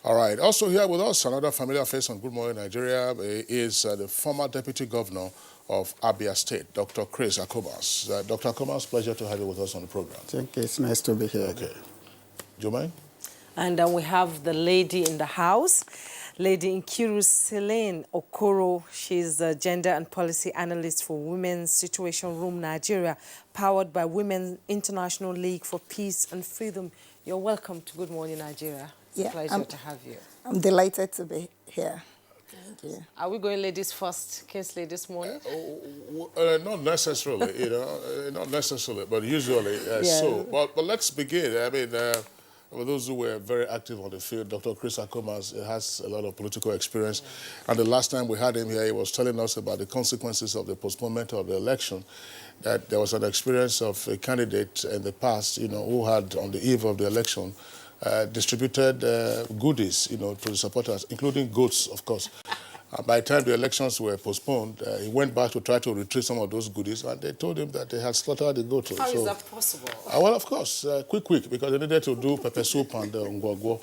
All right, also here with us, another familiar face on Good Morning Nigeria is the former Deputy Governor of Abia State, Dr. Chris Akomas. Dr. Akomas, pleasure to have you with us on the program. Thank you. It's nice to be here. Okay. Do you mind? And then we have the lady in the house, Lady Nkiru Selene Okoro. She's a gender and policy analyst for Women's Situation Room Nigeria, powered by Women's International League for Peace and Freedom. You're welcome to Good Morning Nigeria. It's a pleasure to have you. I'm delighted to be here. Thank you. Are we going ladies first, case ladies morning? Not necessarily, not necessarily, but usually so. But let's begin. I mean, for those who were very active on the field, Dr. Chris Akomas has a lot of political experience. And the last time we had him here, he was telling us about the consequences of the postponement of the election, that there was an experience of a candidate in the past, who had, on the eve of the election, distributed goodies, to the supporters, including goats, of course. By the time the elections were postponed, he went back to try to retrieve some of those goodies, and they told him that they had slaughtered the goat. How is that possible? Well, of course, quick, because they needed to do pepper soup and ngwagwo.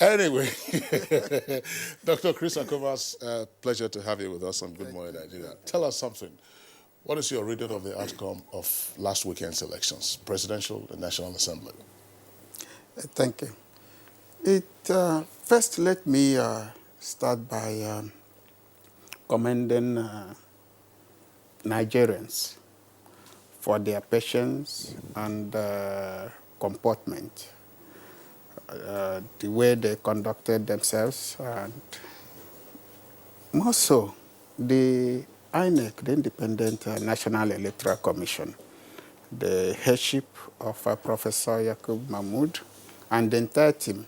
Anyway, Dr. Chris Akomas, pleasure to have you with us on Good Morning Nigeria. Tell us something. What is your reading of the outcome of last weekend's elections, presidential and National Assembly? Thank you. First, let me start by commending Nigerians for their patience and comportment, the way they conducted themselves, and more so, the INEC, the Independent National Electoral Commission, the headship of Professor Yakub Mahmoud, and the entire team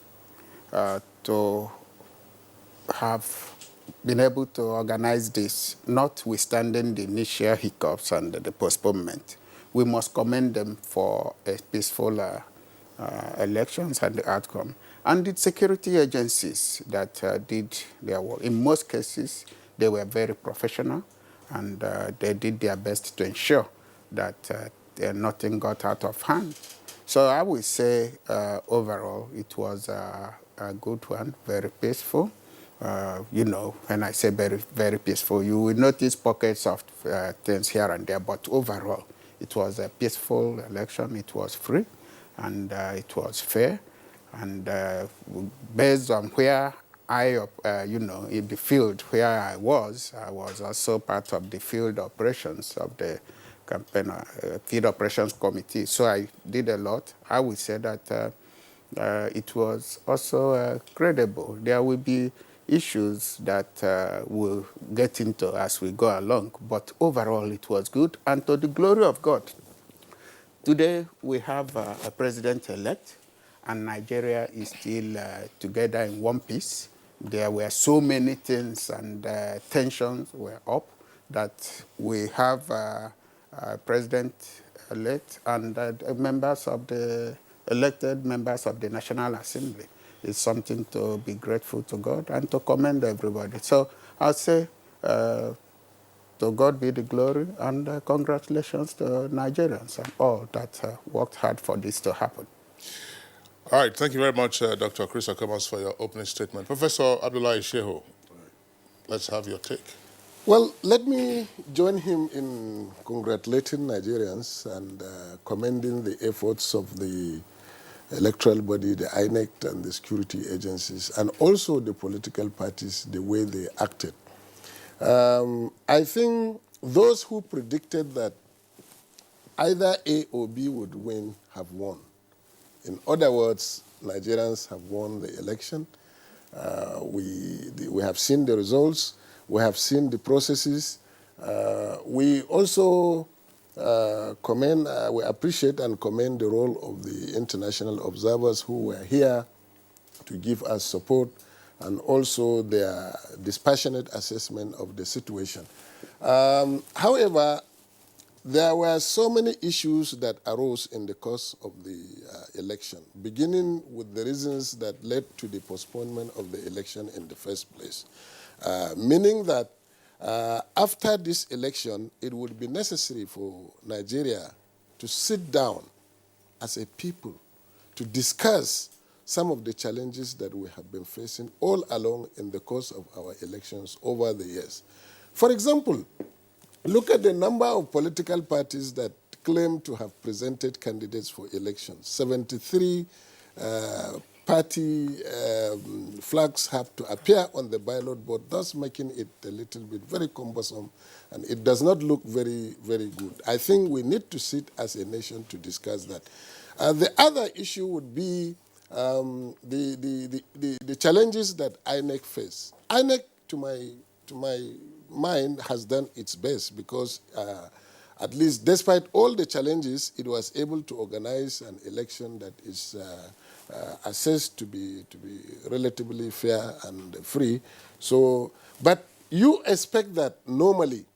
to have been able to organize this, notwithstanding the initial hiccups and the postponement. We must commend them for a peaceful elections and the outcome. And the security agencies that did their work, in most cases, they were very professional, and they did their best to ensure that nothing got out of hand. So I would say overall it was a good one, very peaceful. When I say very, very peaceful, you will notice pockets of things here and there, but overall it was a peaceful election. It was free, and it was fair. And based on where in the field where I was also part of the field operations of the campaign, field operations committee. So I did a lot. I would say that it was also credible. There will be issues that we'll get into as we go along, but overall it was good, and to the glory of God. Today we have a president-elect, and Nigeria is still together in one piece. There were so many things, and tensions were up, that we have a president-elect and members of the elected members of the National Assembly. It's something to be grateful to God and to commend everybody. So I'll say to God be the glory, and congratulations to Nigerians and all that worked hard for this to happen. All right, thank you very much, Dr. Chris Akomas, for your opening statement. Professor Abdullahi Shehu, let's have your take. Well, let me join him in congratulating Nigerians and commending the efforts of the electoral body, the INEC and the security agencies, and also the political parties, the way they acted. I think those who predicted that either A or B would win have won. In other words, Nigerians have won the election. We have seen the results. We have seen the processes. We also we appreciate and commend the role of the international observers who were here to give us support and also their dispassionate assessment of the situation. However, there were so many issues that arose in the course of the election, beginning with the reasons that led to the postponement of the election in the first place, meaning that after this election, it would be necessary for Nigeria to sit down as a people to discuss some of the challenges that we have been facing all along in the course of our elections over the years. For example, look at the number of political parties that claim to have presented candidates for elections. 73 party flags have to appear on the ballot board, thus making it a little bit very cumbersome, and it does not look very, very good. I think we need to sit as a nation to discuss that. The other issue would be the challenges that INEC face. INEC, to my mind, has done its best because at least despite all the challenges, it was able to organize an election that is assessed to be relatively fair and free. So, but you expect that normally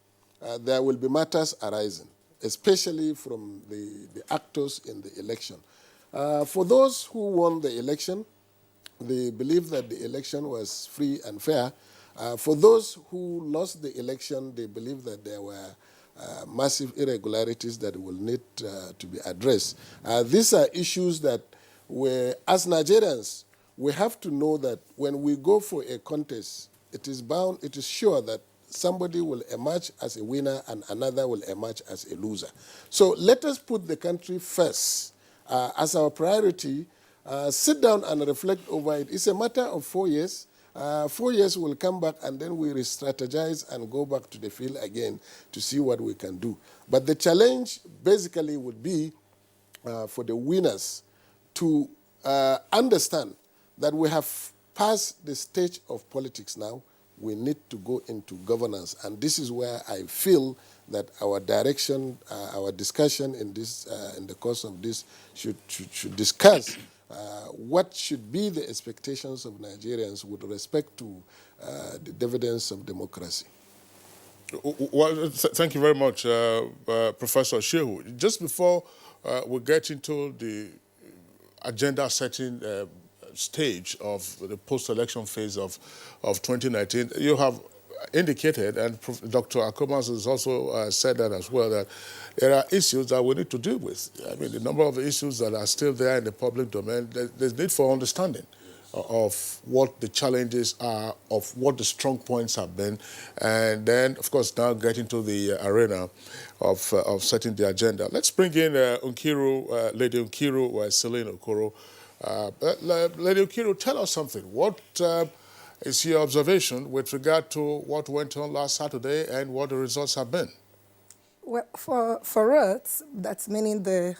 there will be matters arising, especially from the actors in the election. For those who won the election, they believe that the election was free and fair. For those who lost the election, they believe that there were massive irregularities that will need to be addressed. These are issues that, as Nigerians, we have to know that when we go for a contest, it is sure that somebody will emerge as a winner and another will emerge as a loser. So let us put the country first as our priority, sit down and reflect over it. It's a matter of 4 years. 4 years will come back and then we re-strategize and go back to the field again to see what we can do. But the challenge basically would be for the winners to understand that we have passed the stage of politics now. We need to go into governance. And this is where I feel that our direction, our discussion in the course of this should discuss what should be the expectations of Nigerians with respect to the dividends of democracy. Well, thank you very much, Professor Shehu. Just before we get into the agenda-setting stage of the post-election phase of 2019, you have indicated, and Dr. Akomas has also said that as well, that there are issues that we need to deal with. I mean, the number of issues that are still there in the public domain, there's need for understanding of what the challenges are, of what the strong points have been, and then, of course, now get into the arena of setting the agenda. Let's bring in Nkiru, Lady Nkiru Celine Okoro. Lady Nkiru, tell us something. What is your observation with regard to what went on last Saturday and what the results have been? Well, for us, that's meaning the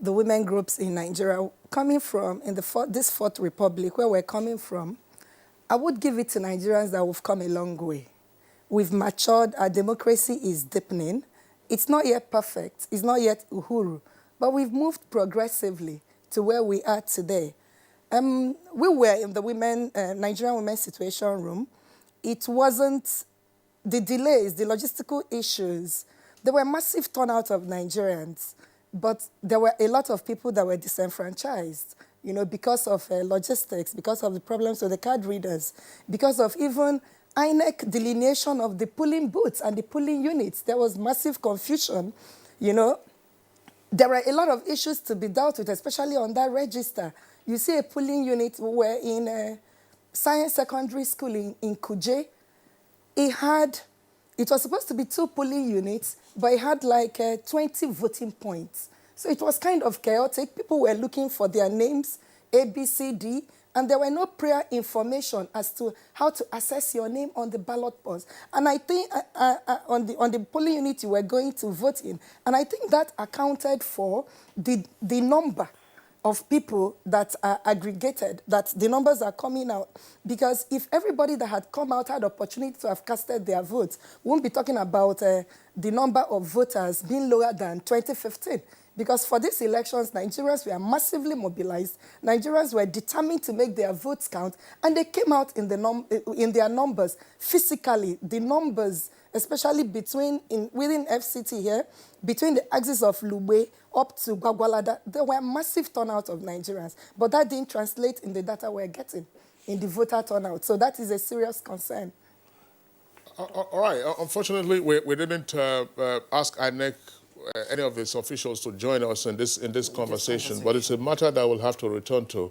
women groups in Nigeria, coming from this fourth republic where we're coming from, I would give it to Nigerians that we've come a long way. We've matured, our democracy is deepening. It's not yet perfect, it's not yet uhuru, but we've moved progressively to where we are today. We were in the Nigerian Women's Situation Room. It wasn't the delays, the logistical issues. There were massive turnout of Nigerians, but there were a lot of people that were disenfranchised, you know, because of logistics, because of the problems with the card readers, because of even INEC delineation of the polling booths and the polling units. There was massive confusion, you know. There were a lot of issues to be dealt with, especially on that register. You see a polling unit were in a science secondary school in Kuje. It had it was supposed to be 2 polling units, but it had like 20 voting points. So it was kind of chaotic. People were looking for their names, A, B, C, D, and there were no prior information as to how to assess your name on the ballot box. And I think on the polling unit you were going to vote in, and I think that accounted for the number of people that are aggregated, that the numbers are coming out. Because if everybody that had come out had opportunity to have casted their votes, we won't be talking about the number of voters being lower than 2015. Because for these elections, Nigerians were massively mobilized. Nigerians were determined to make their votes count, and they came out in their numbers physically. The numbers, especially within FCT here, between the axis of Lugbe up to Gwagwalada, there were massive turnout of Nigerians. But that didn't translate in the data we're getting, in the voter turnout. So that is a serious concern. All right. Unfortunately, we didn't ask INEC, any of its officials, to join us in this conversation, but it's a matter that we'll have to return to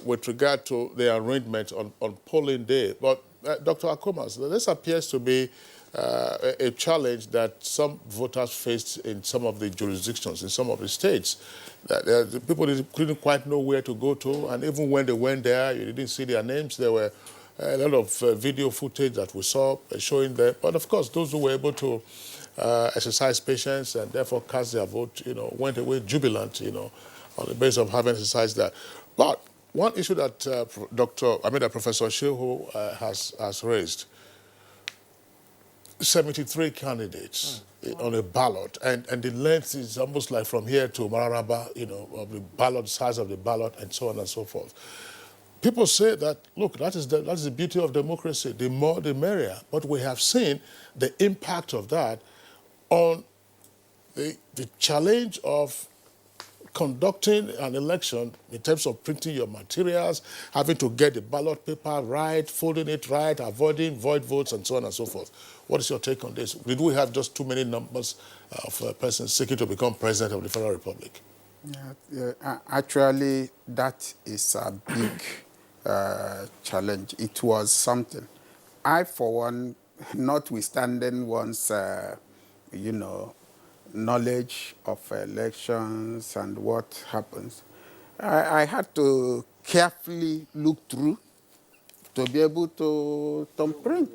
with regard to the arrangement on polling day. But Dr. Akumas, this appears to be a challenge that some voters faced in some of the jurisdictions, in some of the states. That people couldn't quite know where to go to, and even when they went there, you didn't see their names. There were a lot of video footage that we saw showing them. But of course, those who were able to exercise patience and therefore cast their vote, went away jubilant, on the basis of having exercised that. But one issue that that Professor Shehu has raised: 73 candidates on a ballot, and the length is almost like from here to Mararaba, of the ballot, size of the ballot, and so on and so forth. People say that, look, that is the beauty of democracy. The more, the merrier. But we have seen the impact of that on the challenge of conducting an election in terms of printing your materials, having to get the ballot paper right, folding it right, avoiding void votes, and so on and so forth. What is your take on this? Did we have just too many numbers of persons seeking to become president of the Federal Republic? Actually, that is a big challenge. It was something. I, for one, notwithstanding one's, knowledge of elections and what happens, I had to carefully look through to be able to thumbprint.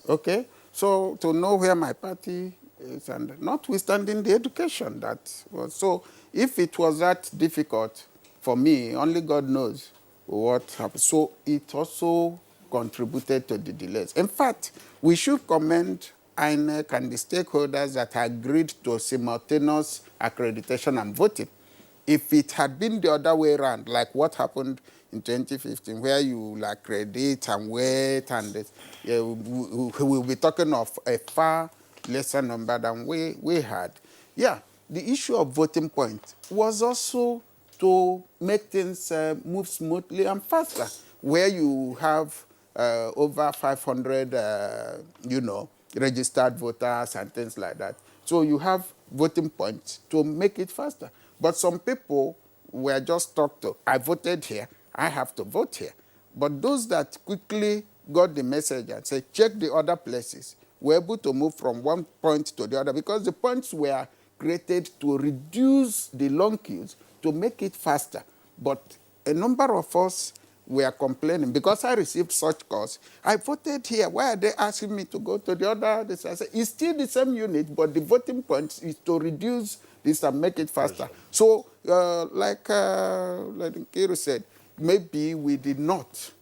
Okay? So to know where my party is, and notwithstanding the education that was. So if it was that difficult for me, only God knows what happened. So it also contributed to the delays. In fact, we should commend INEC and the stakeholders that agreed to simultaneous accreditation and voting. If it had been the other way around, like what happened in 2015, where you accredit and wait, and we will be talking of a far lesser number than we had. Yeah, the issue of voting points was also to make things move smoothly and faster, where you have over 500, registered voters and things like that. So you have voting points to make it faster. But some people were just taught to, I voted here, I have to vote here. But those that quickly got the message and said, check the other places, were able to move from one point to the other, because the points were created to reduce the long queues, to make it faster. But a number of us were complaining, because I received such calls. I voted here. Why are they asking me to go to the other? I said, it's still the same unit, but the voting points is to reduce this and make it faster. So, like Nkiru said, maybe we did not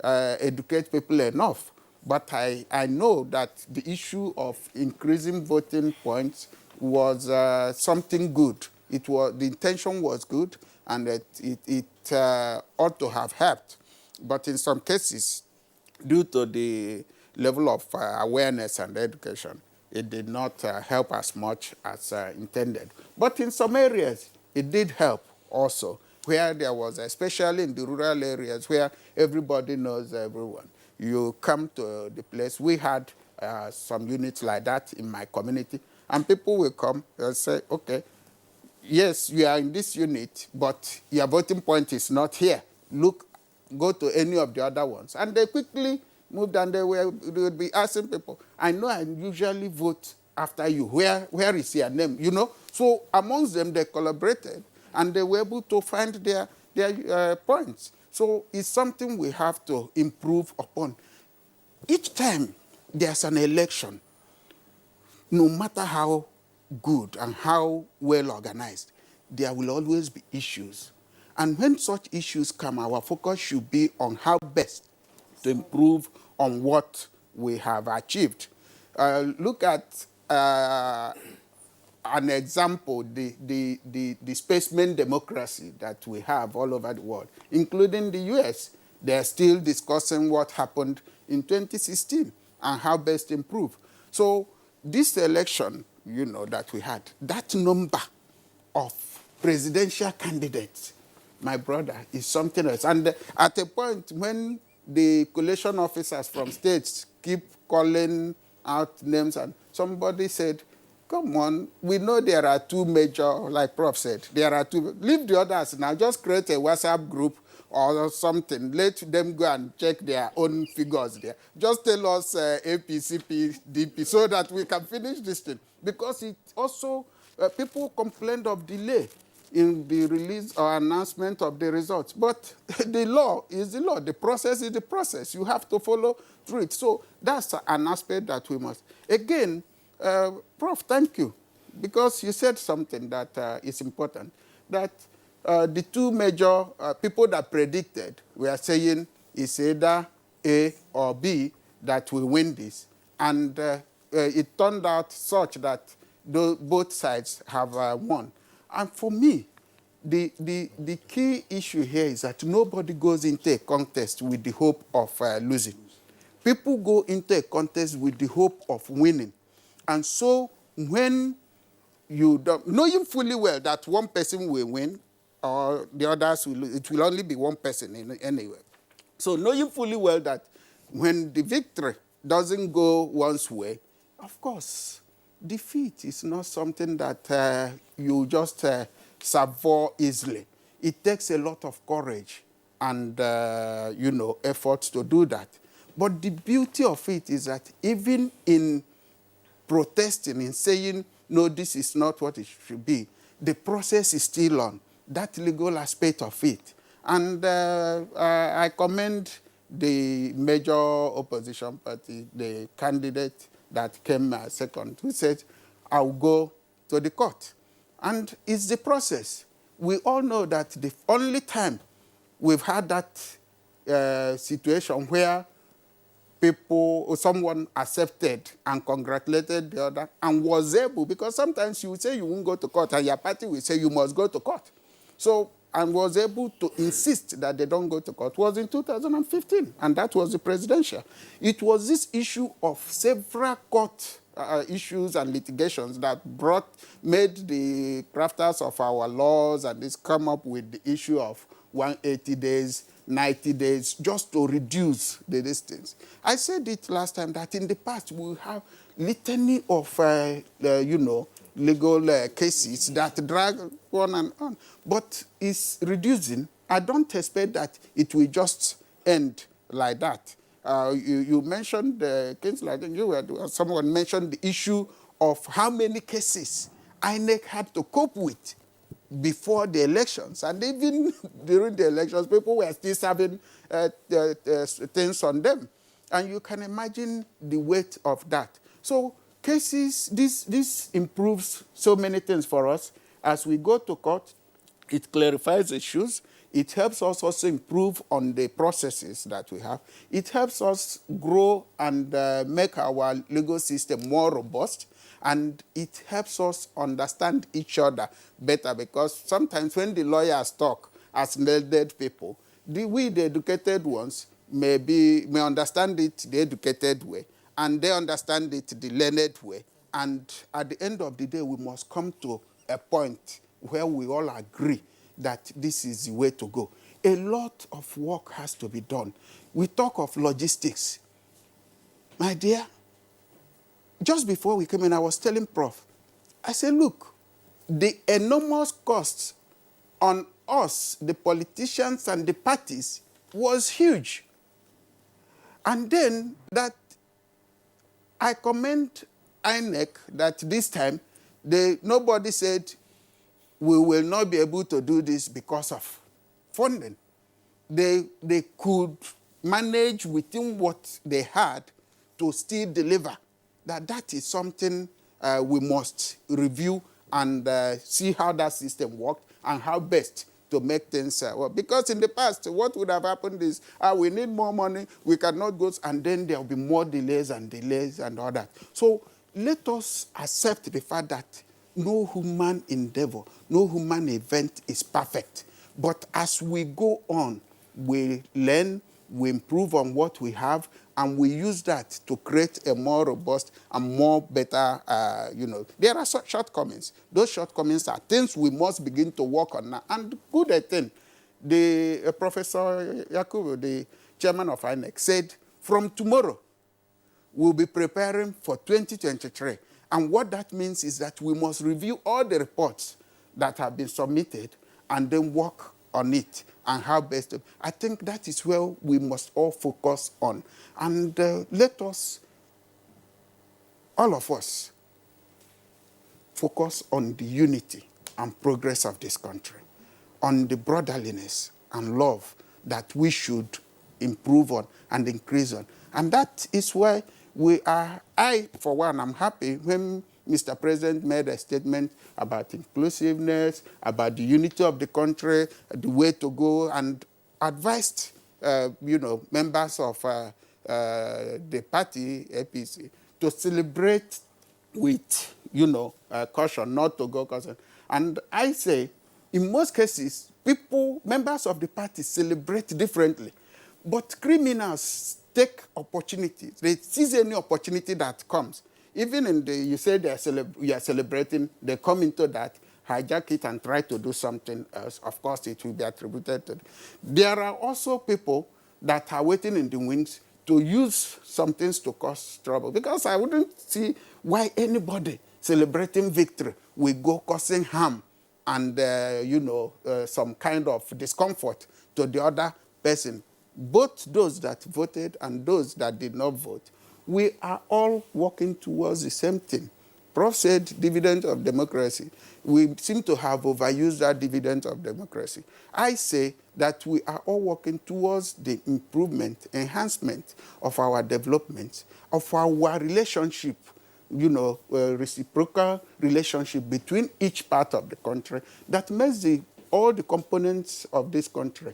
educate people enough. But I know that the issue of increasing voting points was something good. The intention was good, and it ought to have helped. But in some cases, due to the level of awareness and education, it did not help as much as intended. But in some areas, it did help also, where there was, especially in the rural areas, where everybody knows everyone. You come to the place. We had some units like that in my community, and people will come and say, okay, yes, you are in this unit, but your voting point is not here. Look, go to any of the other ones. And they quickly moved, and they would be asking people, I know I usually vote after you. Where is your name? You know? So amongst them, they collaborated, and they were able to find their points. So it's something we have to improve upon. Each time there's an election, no matter how good and how well organized, there will always be issues. And when such issues come, our focus should be on how best to improve on what we have achieved. Look at an example, the spaceman democracy that we have all over the world, including the US. They're still discussing what happened in 2016 and how best to improve. So this election, you know, that we had, that number of presidential candidates, my brother, is something else. And at a point when the collation officers from states keep calling out names, and somebody said, come on, we know there are two major, like Prof said, there are two, leave the others now, just create a WhatsApp group or something, let them go and check their own figures there. Just tell us APCP, DP, so that we can finish this thing. Because it also, people complained of delay in the release or announcement of the results. But the law is the law. The process is the process. You have to follow through it. So that's an aspect that we must. Again, Prof, thank you, because you said something that is important, that the two major people that predicted were saying it's either A or B that will win this. And it turned out such that both sides have won. And for me, the key issue here is that nobody goes into a contest with the hope of losing. People go into a contest with the hope of winning. And so when you don't, knowing fully well that one person will win or the others will lose, it will only be one person anyway. So knowing fully well that when the victory doesn't go one's way, of course, defeat is not something that you just savour easily. It takes a lot of courage and, you know, efforts to do that. But the beauty of it is that even in protesting, in saying, no, this is not what it should be, the process is still on, that legal aspect of it. And I commend the major opposition party, the candidate that came second, who said, I'll go to the court. And it's the process. We all know that the only time we've had that situation where people, or someone accepted and congratulated the other and was able, because sometimes you will say you won't go to court and your party will say you must go to court. So, and was able to insist that they don't go to court was in 2015, and that was the presidential. It was this issue of several court issues and litigations that made the crafters of our laws and this come up with the issue of 180 days, 90 days, just to reduce the distance. I said it last time that in the past we have litany of, you know, legal cases that drag on and on. But it's reducing. I don't expect that it will just end like that. You mentioned things like someone mentioned the issue of how many cases INEC had to cope with before the elections. And even during the elections, people were still serving things on them. And you can imagine the weight of that. So cases, this improves so many things for us. As we go to court, it clarifies issues. It helps us also improve on the processes that we have. It helps us grow and make our legal system more robust. And it helps us understand each other better, because sometimes when the lawyers talk as learned people, we, the educated ones, may understand it the educated way, and they understand it the learned way. And at the end of the day, we must come to a point where we all agree that this is the way to go. A lot of work has to be done. We talk of logistics. My dear, just before we came in, I was telling Prof, I said, look, the enormous costs on us, the politicians and the parties, was huge. And then that I commend INEC that this time nobody said we will not be able to do this because of funding. They could manage within what they had to still deliver. That is something we must review and see how that system worked and how best to make things work. Because in the past, what would have happened is, we need more money, we cannot go, and then there will be more delays and all that. So let us accept the fact that no human endeavor, no human event is perfect. But as we go on, we learn, we improve on what we have, and we use that to create a more robust and more better, there are shortcomings. Those shortcomings are things we must begin to work on now. And good thing, Professor Yakubu, the chairman of INEC, said, from tomorrow, we'll be preparing for 2023. And what that means is that we must review all the reports that have been submitted and then work on it and how best to. I think that is where we must all focus on. And let us, all of us, focus on the unity and progress of this country, on the brotherliness and love that we should improve on and increase on. And that is why I, for one, am happy when Mr. President made a statement about inclusiveness, about the unity of the country, the way to go, and advised, members of the party, APC, to celebrate with, caution, not to go caution. And I say, in most cases, members of the party celebrate differently. But criminals take opportunities. They seize any opportunity that comes. Even in you say you are celebrating, they come into that, hijack it and try to do something else. Of course, it will be attributed to them. There are also people that are waiting in the wings to use some things to cause trouble. Because I wouldn't see why anybody celebrating victory will go causing harm and, some kind of discomfort to the other person. Both those that voted and those that did not vote, we are all working towards the same thing. Prof said dividend of democracy. We seem to have overused that dividend of democracy. I say that we are all working towards the improvement, enhancement of our development, of our relationship, reciprocal relationship between each part of the country that makes all the components of this country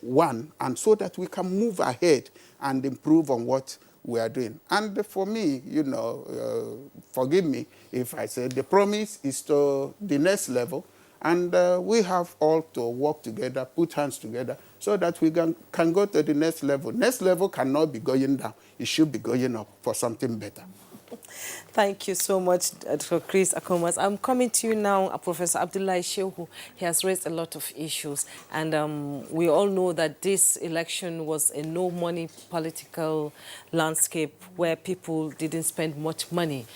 one, and so that we can move ahead and improve on what we are doing. And for me, forgive me if I say the promise is to the next level, and we have all to work together, put hands together, so that we can go to the next level. Next level cannot be going down. It should be going up for something better. Thank you so much, Dr. Chris Akomas. I'm coming to you now, Professor Abdullahi Shehu. He has raised a lot of issues, and we all know that this election was a no-money political landscape where people didn't spend much money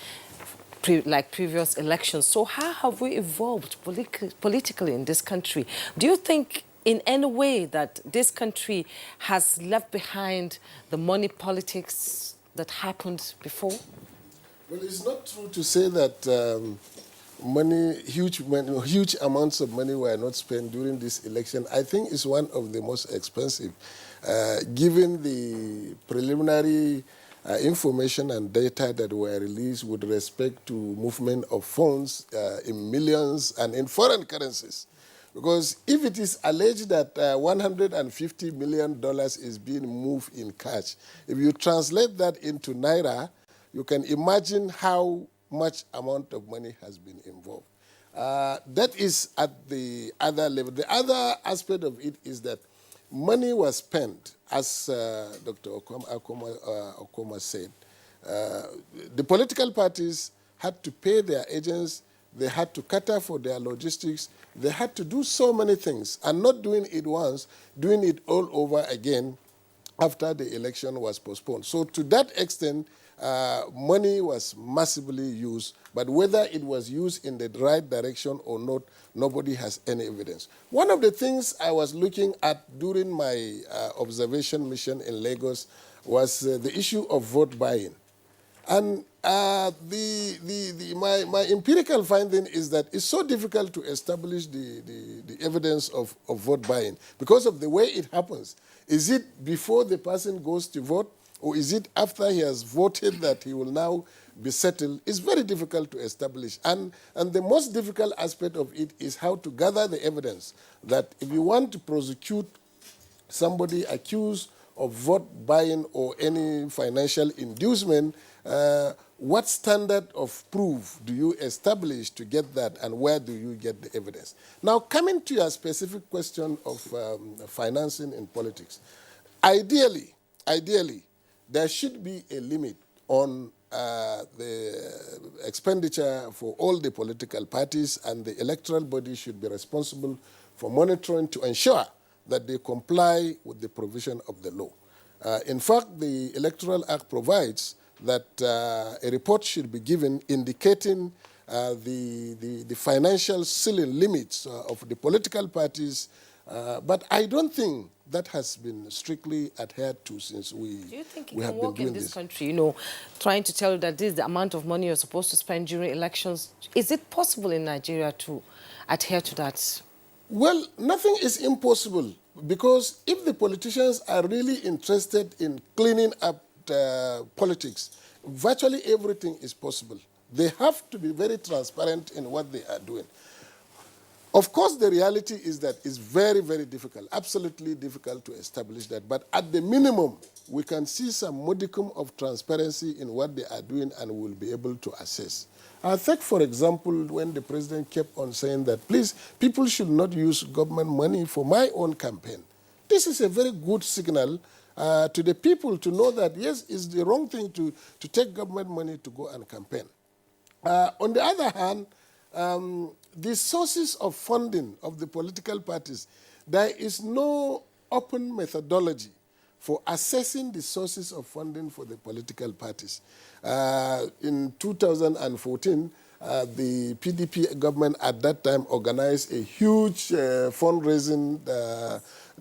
like previous elections. So how have we evolved politically in this country? Do you think in any way that this country has left behind the money politics that happened before? Well, it's not true to say that huge amounts of money were not spent during this election. I think it's one of the most expensive, given the preliminary information and data that were released with respect to movement of funds in millions and in foreign currencies. Because if it is alleged that $150 million is being moved in cash, if you translate that into Naira, you can imagine how much amount of money has been involved. That is at the other level. The other aspect of it is that money was spent, as Dr. Okoma said. The political parties had to pay their agents, they had to cater for their logistics, they had to do so many things, and not doing it once, doing it all over again after the election was postponed. So to that extent, money was massively used, but whether it was used in the right direction or not, nobody has any evidence. One of the things I was looking at during my observation mission in Lagos was the issue of vote buying. And my empirical finding is that it's so difficult to establish the evidence of vote buying because of the way it happens. Is it before the person goes to vote, or is it after he has voted that he will now be settled? It's very difficult to establish. And the most difficult aspect of it is how to gather the evidence that if you want to prosecute somebody accused of vote buying or any financial inducement, what standard of proof do you establish to get that, and where do you get the evidence? Now, coming to your specific question of financing in politics, ideally, there should be a limit on the expenditure for all the political parties, and the electoral body should be responsible for monitoring to ensure that they comply with the provision of the law. In fact, the Electoral Act provides that a report should be given indicating the financial ceiling limits of the political parties, but I don't think that has been strictly adhered to since we have been doing this. Do you think it can work in this country, you know, trying to tell you that this is the amount of money you're supposed to spend during elections? Is it possible in Nigeria to adhere to that? Well, nothing is impossible, because if the politicians are really interested in cleaning up politics, virtually everything is possible. They have to be very transparent in what they are doing. Of course, the reality is that it's very, very difficult, absolutely difficult to establish that. But at the minimum, we can see some modicum of transparency in what they are doing, and we'll be able to assess. I think, for example, when the president kept on saying that, please, people should not use government money for my own campaign. This is a very good signal to the people to know that, yes, it's the wrong thing to take government money to go and campaign. On the other hand, the sources of funding of the political parties, there is no open methodology for assessing the sources of funding for the political parties. In 2014, the PDP government at that time organized a huge fundraising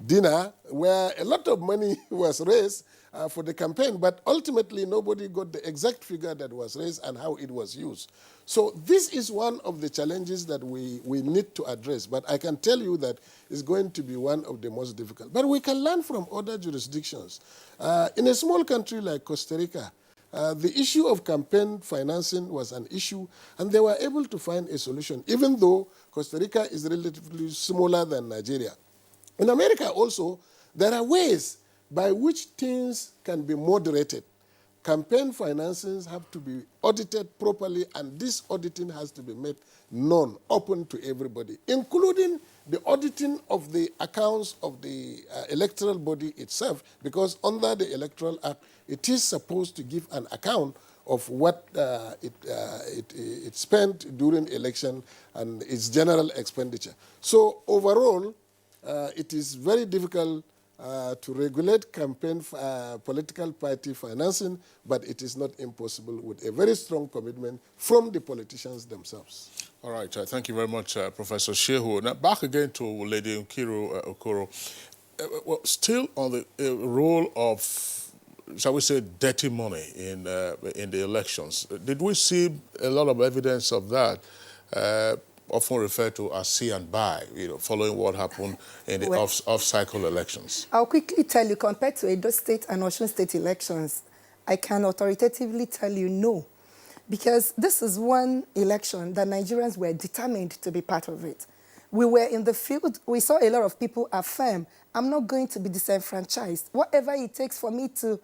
dinner where a lot of money was raised for the campaign, but ultimately nobody got the exact figure that was raised and how it was used. So this is one of the challenges that we need to address, but I can tell you that it's going to be one of the most difficult. But we can learn from other jurisdictions. In a small country like Costa Rica, the issue of campaign financing was an issue, and they were able to find a solution, even though Costa Rica is relatively smaller than Nigeria. In America also, there are ways by which things can be moderated. Campaign finances have to be audited properly, and this auditing has to be made known, open to everybody, including the auditing of the accounts of the electoral body itself, because under the Electoral Act, it is supposed to give an account of what it spent during election and its general expenditure. So overall, it is very difficult to regulate campaign political party financing, but it is not impossible with a very strong commitment from the politicians themselves. All right, thank you very much, Professor Shehu. Now, back again to Lady Nkiru Okoro. Well, still on the role of, shall we say, dirty money in the elections. Did we see a lot of evidence of that? Often referred to as see and buy, you know, following what happened in the off-cycle elections. I'll quickly tell you, compared to Edo State and Osun State elections, I can authoritatively tell you no. Because this is one election that Nigerians were determined to be part of it. We were in the field, we saw a lot of people affirm, I'm not going to be disenfranchised. Whatever it takes for me to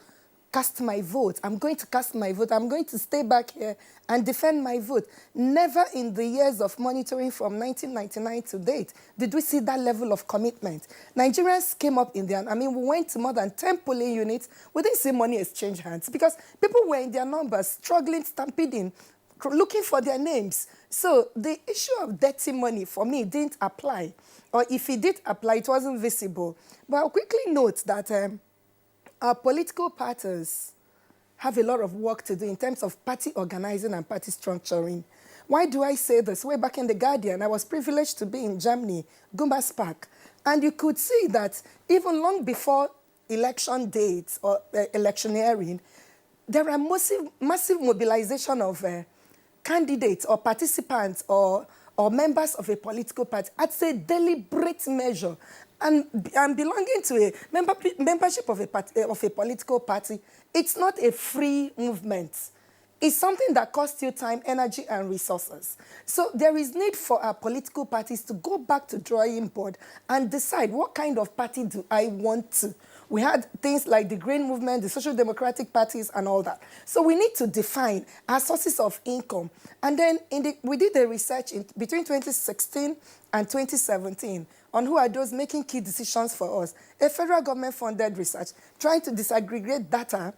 cast my vote, I'm going to cast my vote. I'm going to stay back here and defend my vote. Never in the years of monitoring from 1999 to date did we see that level of commitment. Nigerians came up in their, we went to more than 10 polling units. We didn't see money exchange hands because people were in their numbers, struggling, stampeding, looking for their names. So the issue of dirty money for me didn't apply. Or if it did apply, it wasn't visible. But I'll quickly note that our political parties have a lot of work to do in terms of party organizing and party structuring. Why do I say this? Way back in The Guardian, I was privileged to be in Germany, Gummersbach, and you could see that even long before election dates or electioneering, there are massive mobilization of candidates or participants or members of a political party at a deliberate measure. And belonging to a membership of a political party, it's not a free movement. It's something that costs you time, energy, and resources. So there is need for our political parties to go back to drawing board and decide what kind of party do I want to. We had things like the Green Movement, the Social Democratic parties, and all that. So we need to define our sources of income. And then we did a research between 2016 and 2017 on who are those making key decisions for us. A federal government-funded research trying to disaggregate data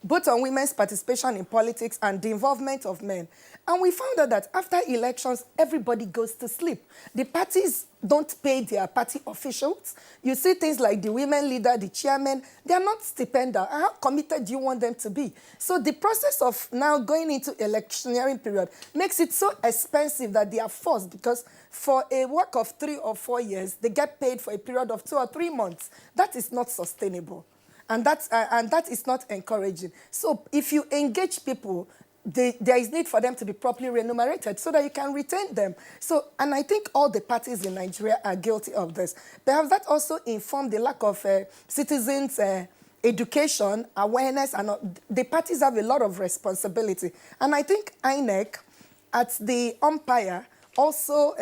both on women's participation in politics and the involvement of men. And we found out that after elections, everybody goes to sleep. The parties don't pay their party officials. You see things like the women leader, the chairman, they're not stipendal. How committed do you want them to be? So the process of now going into electioneering period makes it so expensive that they are forced, because for a work of 3 or 4 years, they get paid for a period of 2 or 3 months. That is not sustainable. And that is not encouraging. So if you engage people, there is need for them to be properly remunerated so that you can retain them. So, and I think all the parties in Nigeria are guilty of this. Perhaps that also informed the lack of citizens' education, awareness, and the parties have a lot of responsibility. And I think INEC, at the umpire, also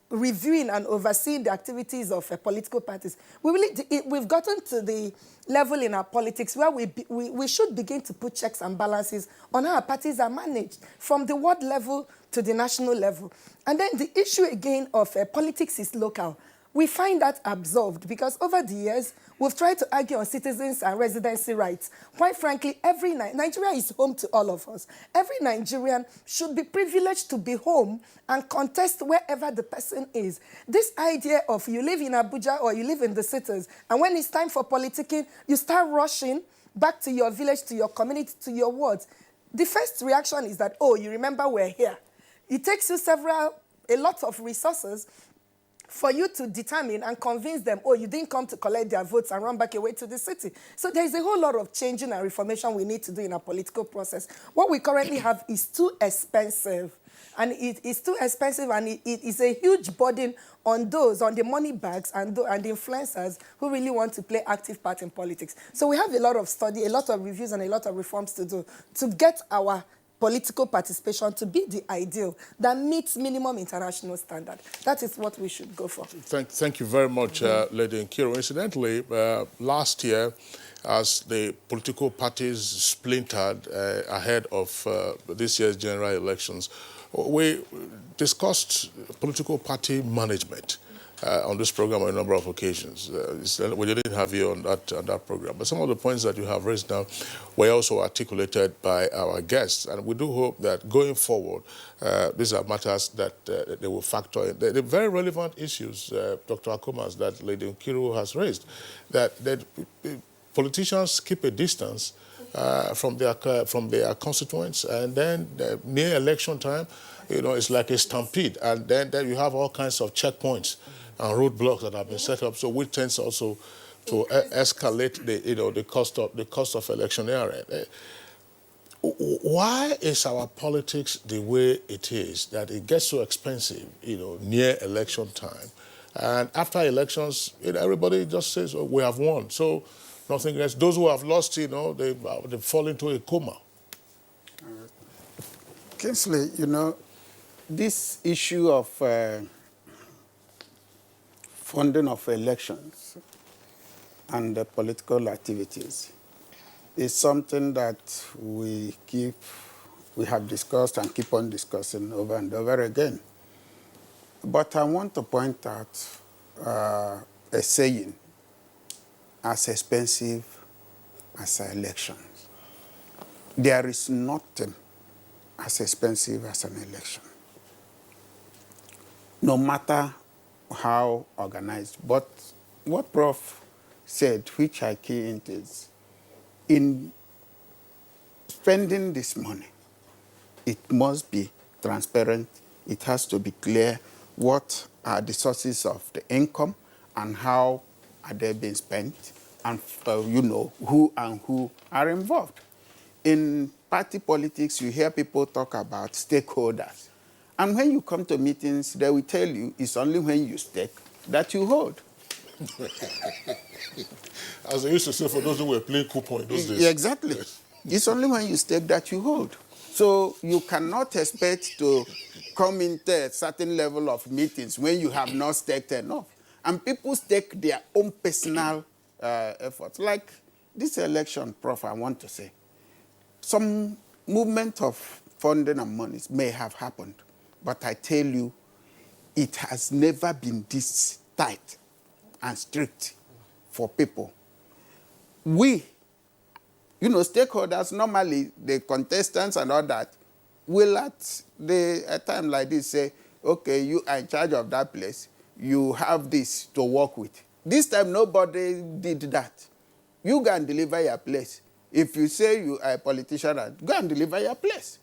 reviewing and overseeing the activities of political parties. We've gotten to the level in our politics where we should begin to put checks and balances on how our parties are managed, from the ward level to the national level. And then the issue again of politics is local. We find that absolved because over the years, we've tried to argue on citizens and residency rights. Quite frankly, Nigeria is home to all of us. Every Nigerian should be privileged to be home and contest wherever the person is. This idea of you live in Abuja or you live in the cities, and when it's time for politicking, you start rushing back to your village, to your community, to your wards. The first reaction is that, oh, you remember we're here. It takes you a lot of resources for you to determine and convince them, oh, you didn't come to collect their votes and run back away to the city. So there's a whole lot of changing and reformation we need to do in our political process. What we currently have is too expensive. And it is too expensive, and it is a huge burden on the money bags and the influencers who really want to play active part in politics. So we have a lot of study, a lot of reviews, and a lot of reforms to do to get our political participation to be the ideal that meets minimum international standard. That is what we should go for. Thank you very much, Lady Nkiru. Incidentally, last year, as the political parties splintered ahead of this year's general elections, we discussed political party management on this program on a number of occasions. We didn't have you on that program, but some of the points that you have raised now were also articulated by our guests, and we do hope that going forward, these are matters that they will factor in. The very relevant issues, Dr. Akumas, that Lady Nkiru has raised, that politicians keep a distance from their constituents, and then near election time, it's like a stampede, and then you have all kinds of checkpoints and roadblocks that have been set up, so which tends also to escalate the cost of electioneering. Why is our politics the way it is, that it gets so expensive, near election time, and after elections, everybody just says, oh, we have won, so nothing else. Those who have lost, they fall into a coma. Kingsley, this issue of funding of elections and the political activities is something that we have discussed and keep on discussing over and over again. But I want to point out a saying, as expensive as elections. There is nothing as expensive as an election, no matter how organized. But what Prof said, which I key into, is in spending this money, it must be transparent. It has to be clear what are the sources of the income and how are they being spent, and who and who are involved. In party politics, you hear people talk about stakeholders. And when you come to meetings, they will tell you it's only when you stake that you hold. As they used to say for those who were playing coupon in those days. Yeah, exactly. Yes. It's only when you stake that you hold. So you cannot expect to come into a certain level of meetings when you have not staked enough. And people stake their own personal efforts. Like this election, Prof, I want to say, some movement of funding and monies may have happened. But I tell you, it has never been this tight and strict for people. We, stakeholders, normally the contestants and all that, will at a time like this say, okay, you are in charge of that place. You have this to work with. This time, nobody did that. You go and deliver your place. If you say you are a politician, go and deliver your place.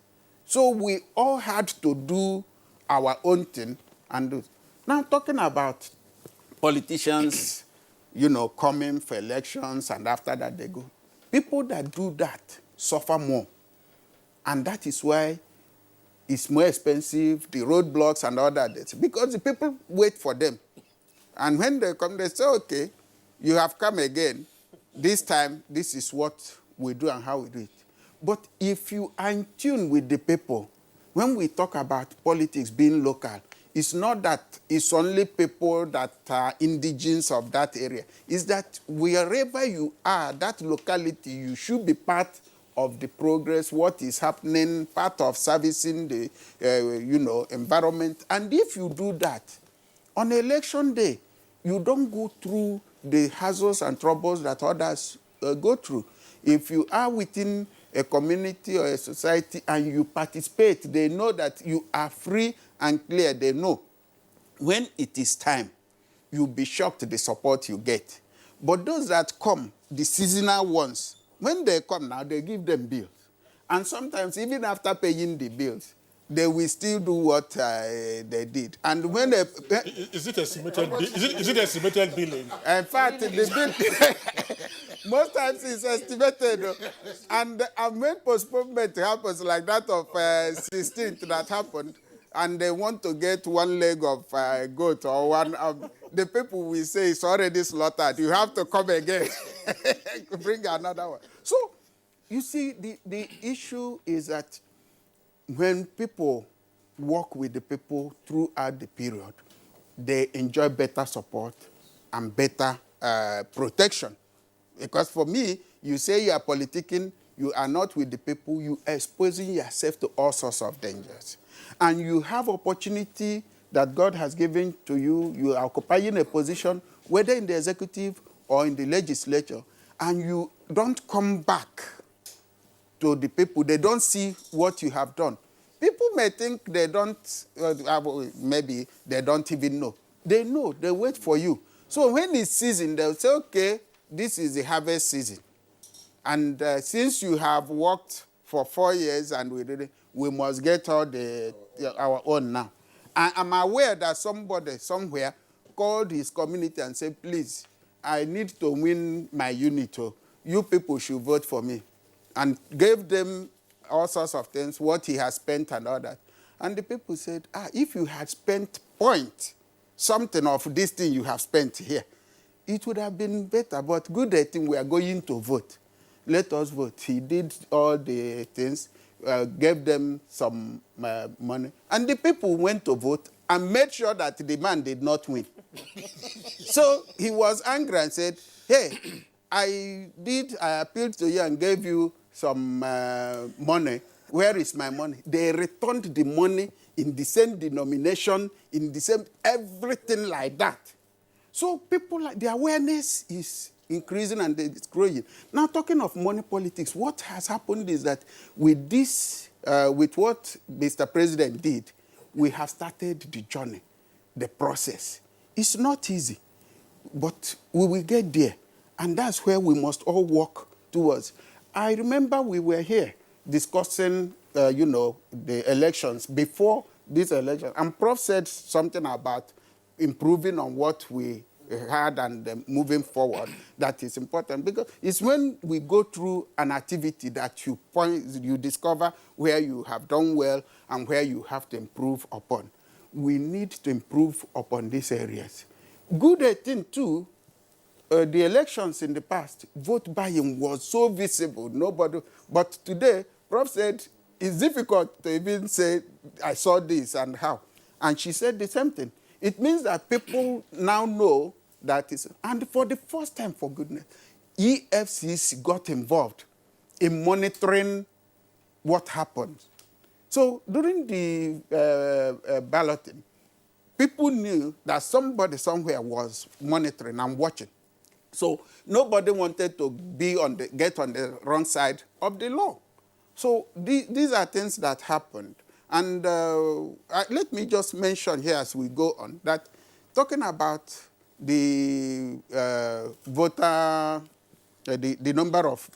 So we all had to do our own thing and do. Now, talking about politicians, coming for elections and after that they go. People that do that suffer more. And that is why it's more expensive, the roadblocks and all that. Because the people wait for them. And when they come, they say, okay, you have come again. This time, this is what we do and how we do it. But if you are in tune with the people, when we talk about politics being local, it's not that it's only people that are indigenous of that area. It's that wherever you are, that locality, you should be part of the progress, what is happening, part of servicing the, environment. And if you do that, on election day, you don't go through the hassles and troubles that others go through. If you are within a community or a society and you participate, they know that you are free and clear. They know when it is time, you'll be shocked at the support you get. But those that come, the seasonal ones, when they come now, they give them bills. And sometimes, even after paying the bills, they will still do what they did. And when they... Is it estimated is it estimated billing? In fact, the bill... Most times it's estimated. And when postponement happens, like that of 16th that happened, and they want to get one leg of goat or one of... The people will say it's already slaughtered. You have to come again. Bring another one. So, you see, the issue is that when people work with the people throughout the period, they enjoy better support and better protection. Because for me, you say you are politicking, you are not with the people, you are exposing yourself to all sorts of dangers. And you have opportunity that God has given to you, you are occupying a position, whether in the executive or in the legislature, and you don't come back to the people, they don't see what you have done. People may think they don't, maybe they don't even know. They know, they wait for you. So when it's season, they'll say, okay, this is the harvest season. And since you have worked for 4 years and we must get all our own now. I'm aware that somebody somewhere called his community and said, please, I need to win my unit. You people should vote for me. And gave them all sorts of things, what he has spent and all that. And the people said, if you had spent something of this thing you have spent here, it would have been better. But good thing, we are going to vote. Let us vote. He did all the things, gave them some money. And the people went to vote and made sure that the man did not win. So he was angry and said, hey, I appealed to you and gave you some money. Where is my money? They returned the money in the same denomination, in the same everything like that. So people, the awareness is increasing and it's growing. Now, talking of money politics, what has happened is that with this, with what Mr. President did, we have started the journey, the process. It's not easy, but we will get there. And that's where we must all work towards. I remember we were here discussing, you know, the elections before this election. And Prof said something about improving on what we had and moving forward. That is important because it's when we go through an activity that you discover where you have done well and where you have to improve upon. We need to improve upon these areas. Good thing too, the elections in the past, vote buying was so visible, nobody, but today, Prof said, it's difficult to even say, I saw this and how. And she said the same thing. It means that people now know that it's, and for the first time, for goodness, EFCC got involved in monitoring what happened. So during the balloting, people knew that somebody somewhere was monitoring and watching. So nobody wanted to get on the wrong side of the law. So these are things that happened. And let me just mention here as we go on that talking about the the number of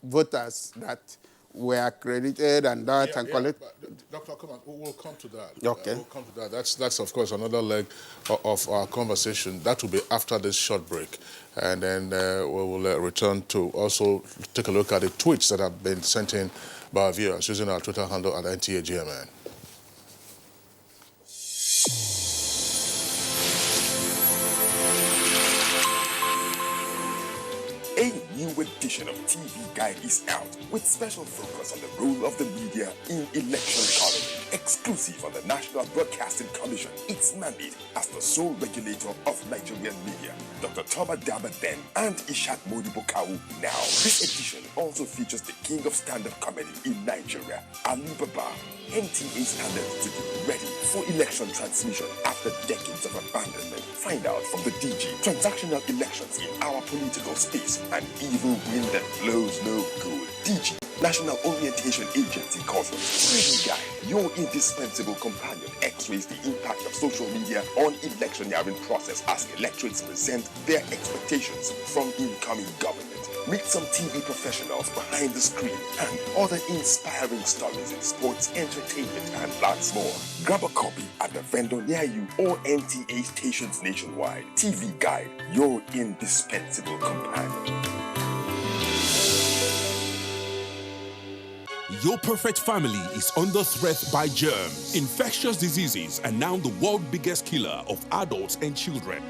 voters that were accredited and that and collected. Doctor, come on, we'll come to that. Okay. We'll come to that. That's of course another leg of our conversation. That will be after this short break. And then we will return to also take a look at the tweets that have been sent in by our viewers using our Twitter handle at NTAGMN. A new edition of TV Guide is out with special focus on the role of the media in election coverage. Exclusive on the National Broadcasting Commission, its mandate as the sole regulator of Nigerian media. Dr. Toba Daba then and Ishat Modibo Kawu now. This edition also features the king of stand-up comedy in Nigeria, Ali Baba. NTA standards to be ready for election transmission after decades of abandonment. Find out from the DG transactional elections in our political space and evil wind that blows no good. DG National Orientation Agency Conference TV Guide, your indispensable companion, x-rays the impact of social media on electioneering process as electorates present their expectations from incoming government. Meet some TV professionals behind the screen and other inspiring stories in sports, entertainment, and lots more. Grab a copy at the vendor near you or NTA stations nationwide. TV Guide, your indispensable companion. Your perfect family is under threat by germs. Infectious diseases are now the world's biggest killer of adults and children.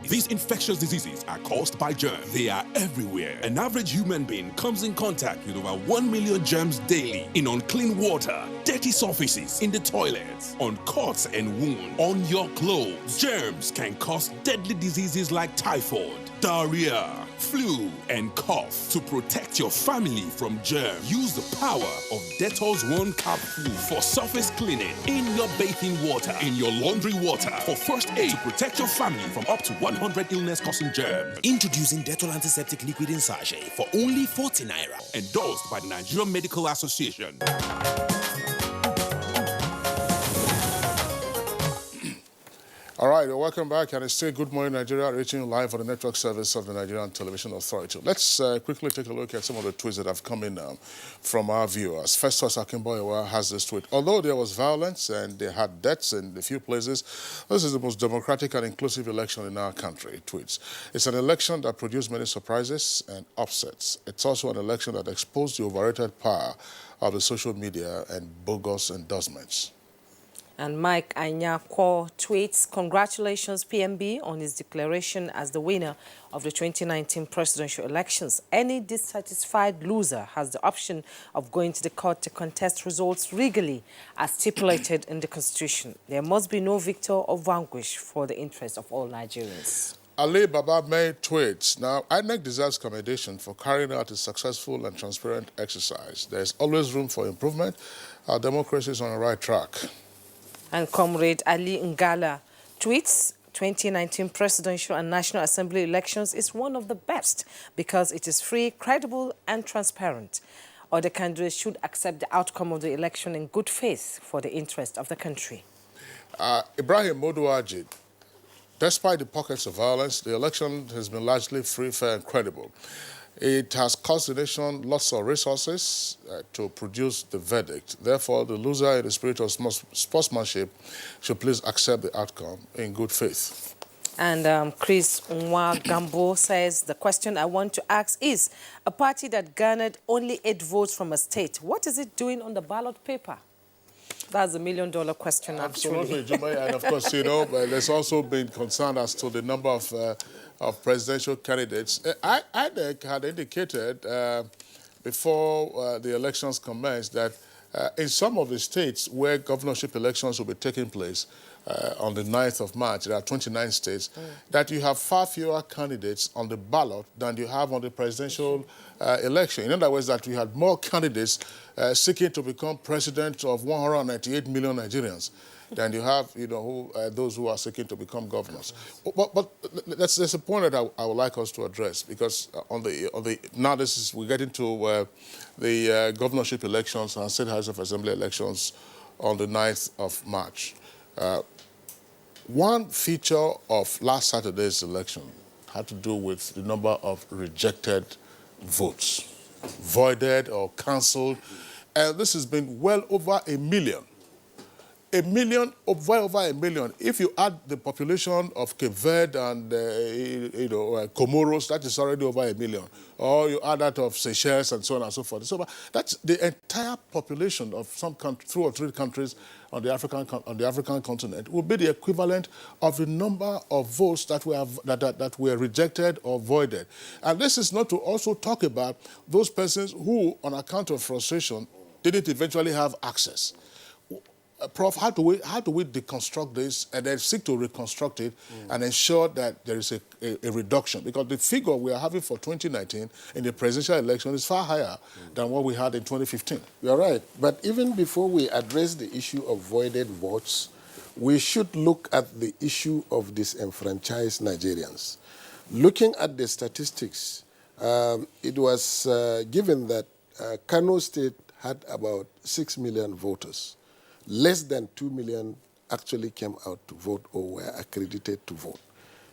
These infectious diseases are caused by germs. They are everywhere. An average human being comes in contact with over 1 million germs daily in unclean water, dirty surfaces, in the toilets, on cuts and wounds, on your clothes. Germs can cause deadly diseases like typhoid, diarrhea, flu, and cough. To protect your family from germs, use the power of Dettol's One Cup Flu for surface cleaning in your bathing water, in your laundry water, for first aid to protect your family from up to 100 illness-causing germs. Introducing Dettol Antiseptic Liquid in Sachet for only 40 naira. Endorsed by the Nigerian Medical Association. All right, welcome back, and it's still Good Morning Nigeria, reaching you live on the network service of the Nigerian Television Authority. Let's quickly take a look at some of the tweets that have come in from our viewers. Festus Akimboyewa has this tweet. Although there was violence and they had deaths in a few places, this is the most democratic and inclusive election in our country, it tweets. It's an election that produced many surprises and upsets. It's also an election that exposed the overrated power of the social media and bogus endorsements. And Mike Anyako tweets, congratulations PMB on his declaration as the winner of the 2019 presidential elections. Any dissatisfied loser has the option of going to the court to contest results legally as stipulated in the Constitution. There must be no victor or vanquish for the interest of all Nigerians. Ali Baba made tweets. Now, INEC deserves commendation for carrying out a successful and transparent exercise. There is always room for improvement. Our democracy is on the right track. And Comrade Ali Ngala tweets, 2019 presidential and National Assembly elections is one of the best because it is free, credible, and transparent. Other candidates should accept the outcome of the election in good faith for the interest of the country. Ibrahim Moduajid, despite the pockets of violence, the election has been largely free, fair, and credible. It has cost the nation lots of resources to produce the verdict. Therefore, the loser, in the spirit of sportsmanship, should please accept the outcome in good faith. And Chris Nwagambo says, the question I want to ask is, a party that garnered only 8 votes from a state, what is it doing on the ballot paper? That's $1 million question, Absolutely, actually. Jumai. And of course, there's also been concern as to the number of presidential candidates. INEC had indicated before the elections commenced that in some of the states where governorship elections will be taking place on the 9th of March, there are 29 states, that you have far fewer candidates on the ballot than you have on the presidential election. In other words, that we had more candidates seeking to become president of 198 million Nigerians than you have, those who are seeking to become governors. But there's a point that I would like us to address, because now we're getting to the governorship elections and state house of assembly elections on the 9th of March. One feature of last Saturday's election had to do with the number of rejected votes, voided or cancelled, and this has been well over 1 million. Well over 1 million. If you add the population of Cape Verde and Comoros, that is already over 1 million. Or you add that of Seychelles and so on and so forth. So that's the entire population of some 2 or 3 countries on the African continent will be the equivalent of the number of votes that were rejected or voided. And this is not to also talk about those persons who, on account of frustration, didn't eventually have access. Prof, how do we deconstruct this and then seek to reconstruct it and ensure that there is a reduction? Because the figure we are having for 2019 in the presidential election is far higher than what we had in 2015. You're right. But even before we address the issue of voided votes, we should look at the issue of disenfranchised Nigerians. Looking at the statistics, it was given that Kano State had about 6 million voters. Less than 2 million actually came out to vote or were accredited to vote.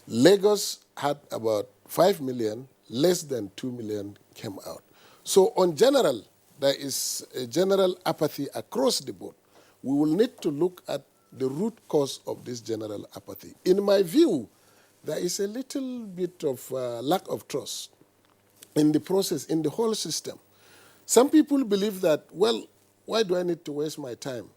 Lagos had about 5 million, less than 2 million came out. So on general, there is a general apathy across the board. We will need to look at the root cause of this general apathy. In my view, there is a little bit of lack of trust in the process, in the whole system. Some people believe that, well, why do I need to waste my time?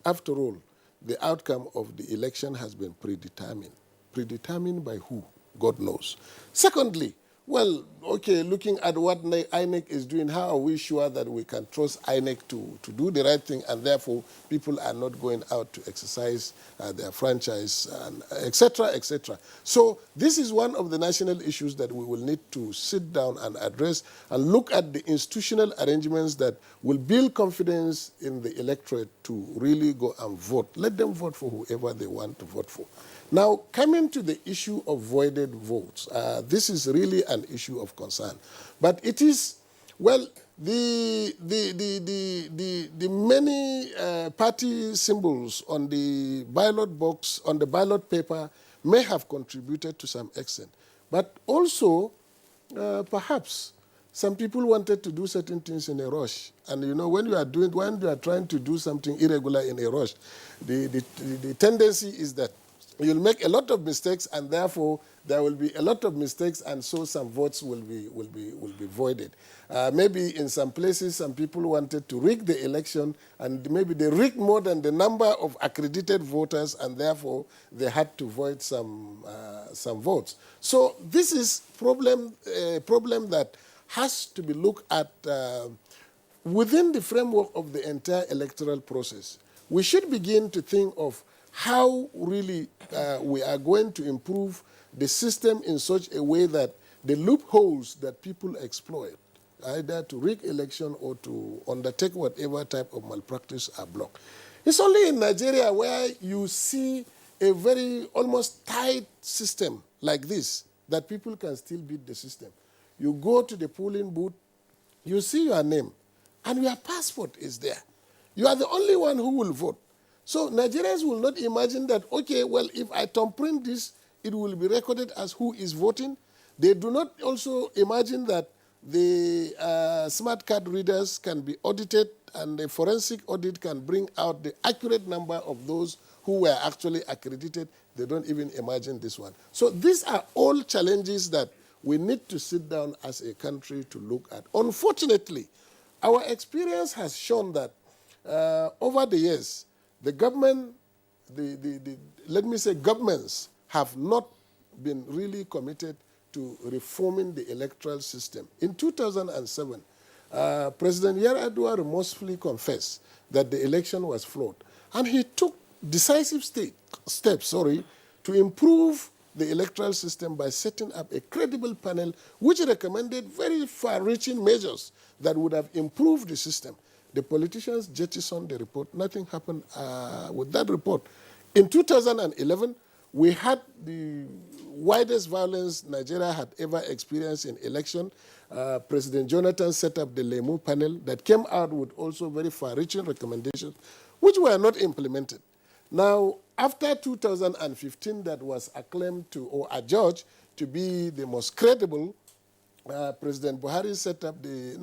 After all, the outcome of the election has been predetermined. Predetermined by who? God knows. Secondly, well, okay, looking at what INEC is doing, how are we sure that we can trust INEC to do the right thing, and therefore people are not going out to exercise their franchise, and et cetera, et cetera. So this is one of the national issues that we will need to sit down and address and look at the institutional arrangements that will build confidence in the electorate to really go and vote. Let them vote for whoever they want to vote for. Now, coming to the issue of voided votes, this is really an issue of concern. But it is, well, the many party symbols on the ballot box, on the ballot paper, may have contributed to some extent. But also, perhaps, some people wanted to do certain things in a rush. And when you are trying to do something irregular in a rush, the tendency is that you'll make a lot of mistakes, and therefore there will be a lot of mistakes, and so some votes will be voided. Maybe in some places, some people wanted to rig the election, and maybe they rigged more than the number of accredited voters, and therefore they had to void some votes. So this is a problem that has to be looked at within the framework of the entire electoral process. We should begin to think of how really we are going to improve the system in such a way that the loopholes that people exploit, either to rig election or to undertake whatever type of malpractice, are blocked. It's only in Nigeria where you see a very almost tight system like this that people can still beat the system. You go to the polling booth, you see your name, and your passport is there. You are the only one who will vote. So Nigerians will not imagine that, okay, well, if I thumbprint this, it will be recorded as who is voting. They do not also imagine that the smart card readers can be audited, and a forensic audit can bring out the accurate number of those who were actually accredited. They don't even imagine this one. So these are all challenges that we need to sit down as a country to look at. Unfortunately, our experience has shown that over the years, the government, let me say governments have not been really committed to reforming the electoral system. In 2007, President Yar'Adua remorsefully confessed that the election was flawed, and he took decisive steps to improve the electoral system by setting up a credible panel which recommended very far-reaching measures that would have improved the system. The politicians jettisoned the report. Nothing happened with that report. In 2011, we had the widest violence Nigeria had ever experienced in election. President Jonathan set up the Lemu panel that came out with also very far-reaching recommendations, which were not implemented. Now, after 2015, that was acclaimed to, or adjudged to be the most credible, President Buhari set up the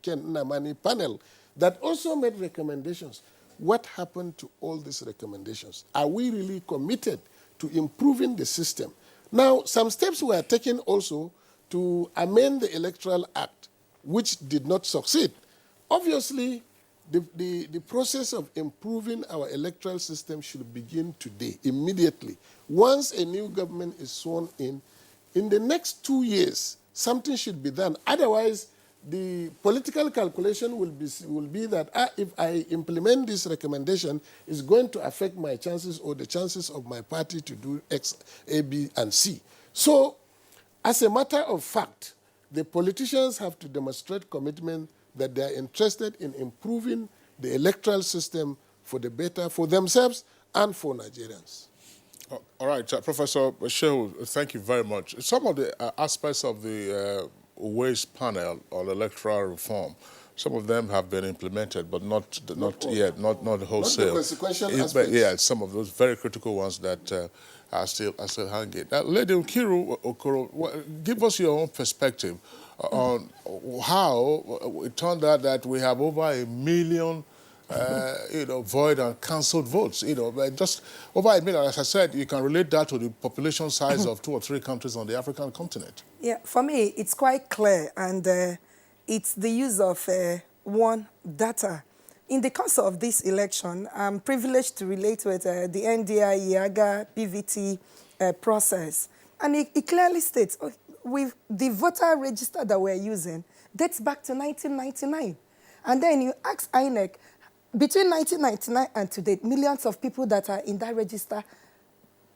Ken Nnamani panel that also made recommendations. What happened to all these recommendations? Are we really committed to improving the system? Now, some steps were taken also to amend the Electoral Act, which did not succeed. Obviously, the process of improving our electoral system should begin today, immediately. Once a new government is sworn in the next 2 years, something should be done. Otherwise, the political calculation will be that if I implement this recommendation, it's going to affect my chances or the chances of my party to do X, A, B, and C. So, as a matter of fact, the politicians have to demonstrate commitment that they are interested in improving the electoral system for the better, for themselves and for Nigerians. All right, Professor Shehu, thank you very much. Some of the aspects of the Waste panel on electoral reform, some of them have been implemented, but not yet, not wholesale. Not the consequential aspects. Yeah, some of those very critical ones that are still hanging. Lady Nkiru Okoro, give us your own perspective on how it turned out that we have over 1 million void and cancelled votes. Just over 1 million. As I said, you can relate that to the population size of 2 or 3 countries on the African continent. Yeah, for me, it's quite clear, and it's the use of one data. In the course of this election, I'm privileged to relate with the NDI, IAGA, PVT process, and it clearly states with the voter register that we're using dates back to 1999. And then you ask INEC, between 1999 and today, millions of people that are in that register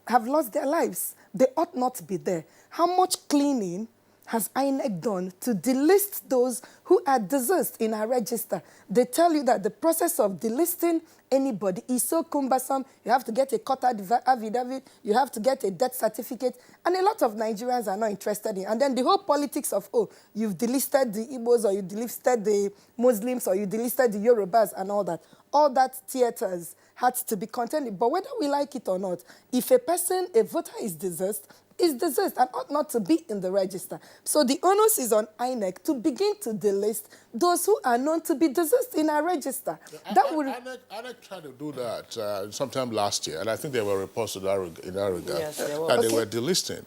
have lost their lives. They ought not be there. How much cleaning has INEC done to delist those who are deceased in our register? They tell you that the process of delisting anybody is so cumbersome. You have to get a court affidavit, you have to get a death certificate, and a lot of Nigerians are not interested in. And then the whole politics of, you've delisted the Igbos, or you delisted the Muslims, or you delisted the Yorubas and all that theaters had to be contended. But whether we like it or not, if a voter is deceased and ought not to be in the register. So the onus is on INEC to begin to delist those who are known to be deceased in our register. INEC tried to do that sometime last year, and I think there were reports in that regard. Yes, there were. And they were delisting,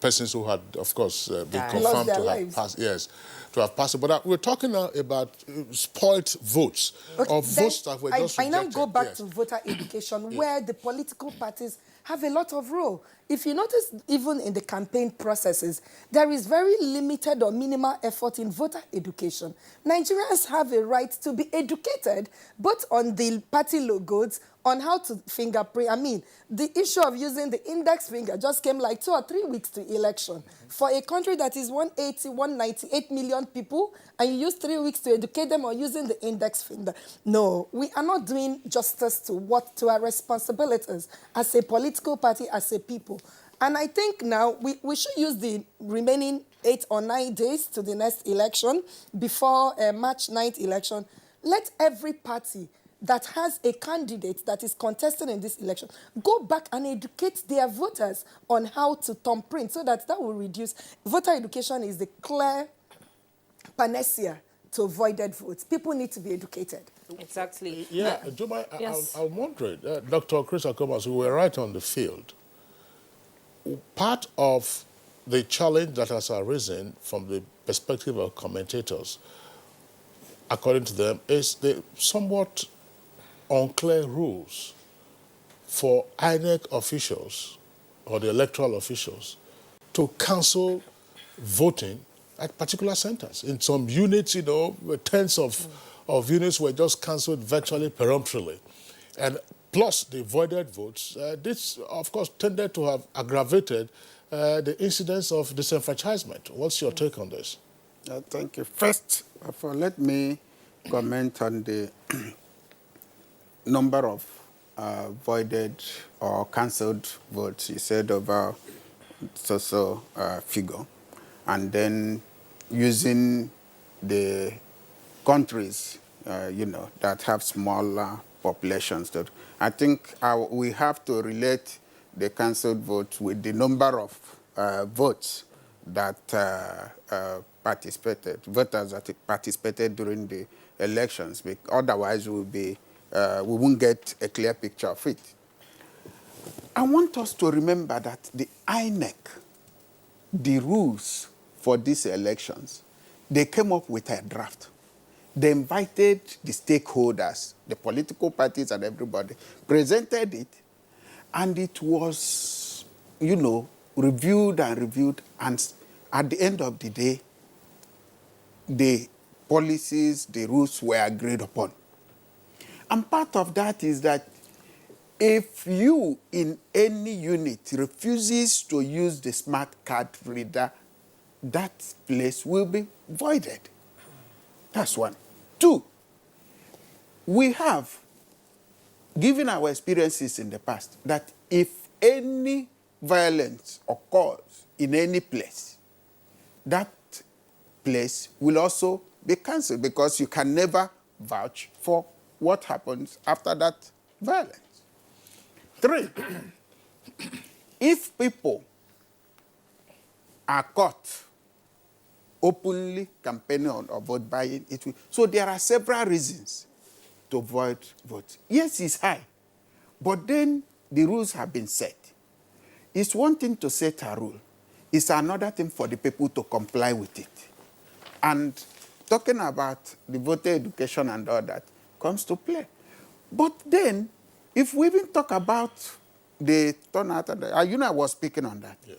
persons who had, of course, been confirmed to have passed. Yes, to have passed. But we're talking now about spoilt votes, or votes that were just rejected. I now go back to voter education, where the political parties have a lot of role. If you notice, even in the campaign processes, there is very limited or minimal effort in voter education. Nigerians have a right to be educated, both on the party logos, on how to fingerprint. I mean, the issue of using the index finger just came like 2 or 3 weeks to election. For a country that is 198 million people, and you use 3 weeks to educate them on using the index finger. No, we are not doing justice to our responsibilities as a political party, as a people. And I think now we should use the remaining 8 or 9 days to the next election, before March 9th election. Let every party that has a candidate that is contesting in this election go back and educate their voters on how to thumbprint, so that will reduce. Voter education is the clear panacea to voided votes. People need to be educated. Exactly. Yeah, Juma, Yes. I'm wondering, Dr. Chris Akomas, we were right on the field. Part of the challenge that has arisen from the perspective of commentators, according to them, is the somewhat unclear rules for INEC officials or the electoral officials to cancel voting at particular centers. In some units, you know, tens of units were just cancelled virtually peremptorily. And plus the voided votes, this, of course, tended to have aggravated the incidence of disenfranchisement. What's your take on this? Thank you. First of all, let me comment on the number of voided or cancelled votes. You said over so figure. And then using the countries, you know, that have smaller populations. That I think we have to relate the cancelled votes with the number of votes that voters that participated during the elections. Otherwise, we won't get a clear picture of it. I want us to remember that the INEC, the rules for these elections, they came up with a draft. They invited the stakeholders, the political parties and everybody, presented it, and it was, you know, reviewed, and at the end of the day, the policies, the rules were agreed upon. And part of that is that if you in any unit refuses to use the smart card reader, that place will be voided. That's one. Two, we have, given our experiences in the past, that if any violence occurs in any place, that place will also be cancelled because you can never vouch for what happens after that violence. Three, if people are caught openly campaigning or vote buying, it will. So there are several reasons to void votes. Yes, it's high, but then the rules have been set. It's one thing to set a rule. It's another thing for the people to comply with it. And talking about the voter education and all that comes to play. But then, if we even talk about the turnout, you know, I was speaking on that. Yes.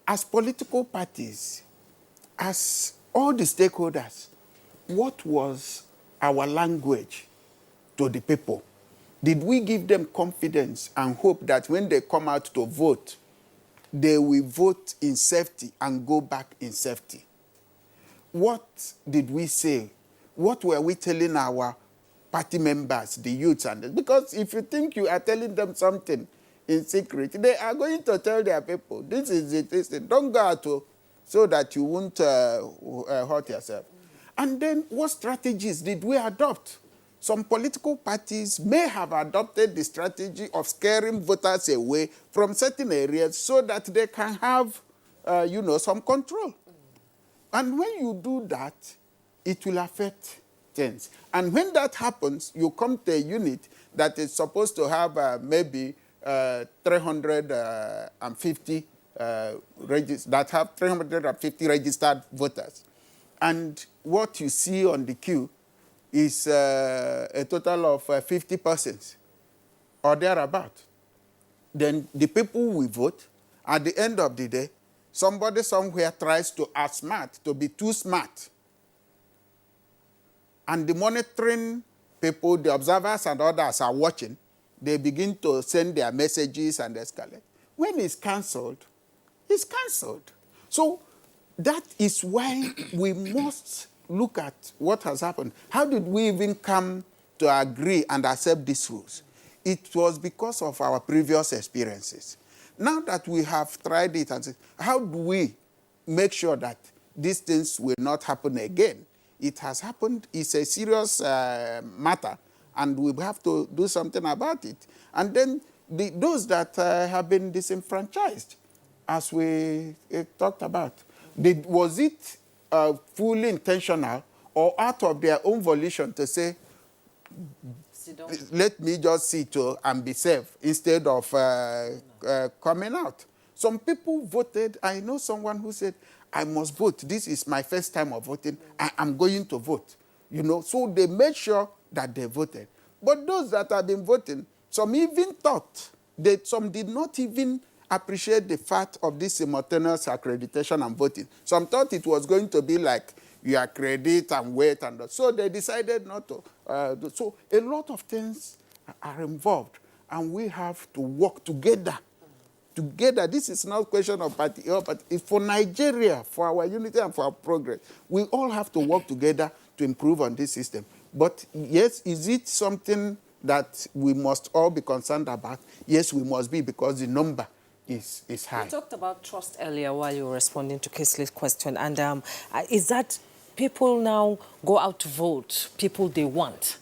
As political parties, as all the stakeholders, what was our language to the people? Did we give them confidence and hope that when they come out to vote, they will vote in safety and go back in safety? What did we say? What were we telling our party members, the youths? Because if you think you are telling them something in secret, they are going to tell their people, this is it, this is it. Don't go out so that you won't hurt yourself. And then what strategies did we adopt? Some political parties may have adopted the strategy of scaring voters away from certain areas so that they can have, you know, some control. And when you do that, it will affect things. And when that happens, you come to a unit that is supposed to have maybe 350 that have 350 registered voters. And what you see on the queue is a total of 50 persons or thereabout. Then the people will vote. At the end of the day, somebody somewhere tries to outsmart, to be too smart. And the monitoring people, the observers and others are watching. They begin to send their messages and escalate. When it's cancelled, it's cancelled. So that is why we must look at what has happened. How did we even come to agree and accept these rules? It was because of our previous experiences. Now that we have tried it and said, how do we make sure that these things will not happen again? It has happened. It's a serious matter, and we have to do something about it. And then those that have been disenfranchised, as we talked about, was it fully intentional or out of their own volition to say, let me just sit and be safe instead of coming out. Some people voted. I know someone who said, I must vote. This is my first time of voting. I am going to vote. You know, so they made sure that they voted. But those that have been voting, some even thought, some did not even appreciate the fact of this simultaneous accreditation and voting. Some thought it was going to be like you accredit and wait, and so they decided not to. So a lot of things are involved, and we have to work together. Together, this is not a question of party, but it's for Nigeria, for our unity and for our progress. We all have to work together to improve on this system. But yes, is it something that we must all be concerned about? Yes, we must be, because the number is high. You talked about trust earlier while you were responding to Kisley's question, and is that people now go out to vote people they want?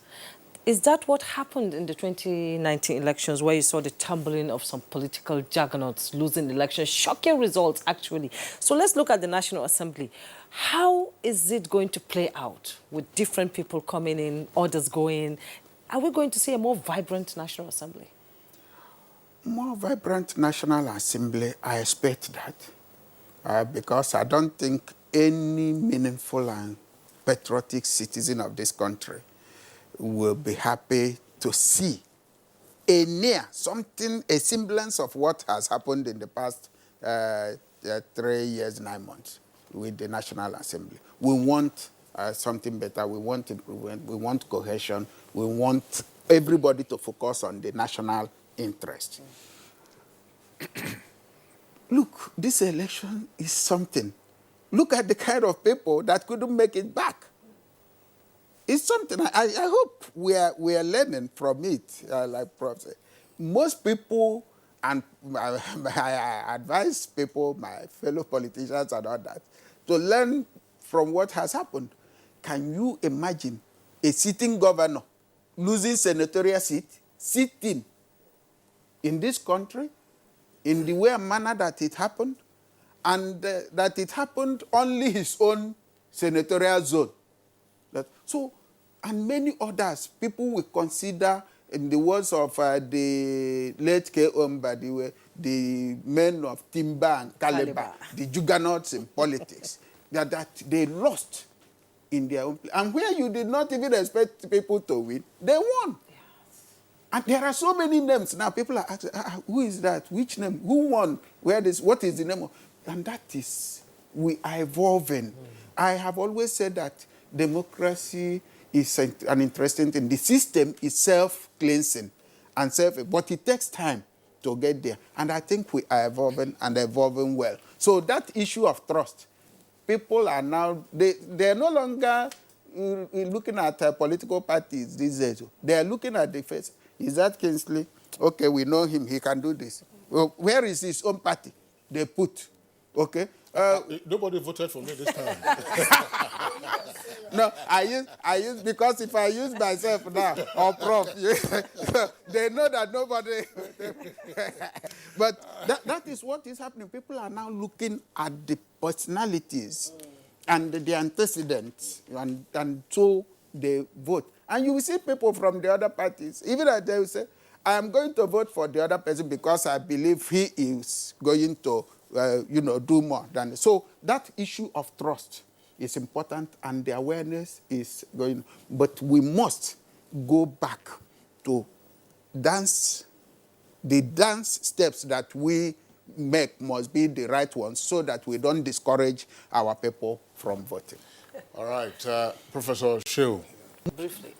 Is that what happened in the 2019 elections, where you saw the tumbling of some political juggernauts losing elections, shocking results, actually? So let's look at the National Assembly. How is it going to play out with different people coming in, others going? Are we going to see a more vibrant National Assembly? More vibrant National Assembly, I expect that, because I don't think any meaningful and patriotic citizen of this country will be happy to see a semblance of what has happened in the past 3 years, 9 months with the National Assembly. We want something better. We want improvement. We want cohesion. We want everybody to focus on the national interest. Look, this election is something. Look at the kind of people that couldn't make it back. It's something. I hope we are learning from it, like Prof said. Most people, and I advise people, my fellow politicians and all that, to learn from what has happened. Can you imagine a sitting governor losing senatorial seat, sitting in this country, in the way and manner that it happened, and that it happened only his own senatorial zone? So, and many others, people will consider, in the words of the late K. Omba, the men of Timber and Calabar, the juggernauts in politics, that they lost in their own place. And where you did not even expect people to win, they won. Yes. And there are so many names. Now people are asking, who is that? Which name? Who won? What is the name of? And that is, we are evolving. I have always said that democracy is an interesting thing. The system is self-cleansing and but it takes time to get there. And I think we are evolving and evolving well. So that issue of trust, people are now, they are no longer looking at political parties these days. They are looking at the face. Is that Kingsley? Okay, we know him. He can do this. Well, where is his own party? They put. Okay. Nobody voted for me this time. No, I use because if I use myself now or Prof, they know that nobody. But that is what is happening. People are now looking at the personalities and the antecedents, and so they vote. And you will see people from the other parties, even if they will say, I am going to vote for the other person because I believe he is going to do more than. So that issue of trust is important, and the awareness is going. But we must go back to dance. The dance steps that we make must be the right ones, so that we don't discourage our people from voting. All right, Professor Shehu. Briefly.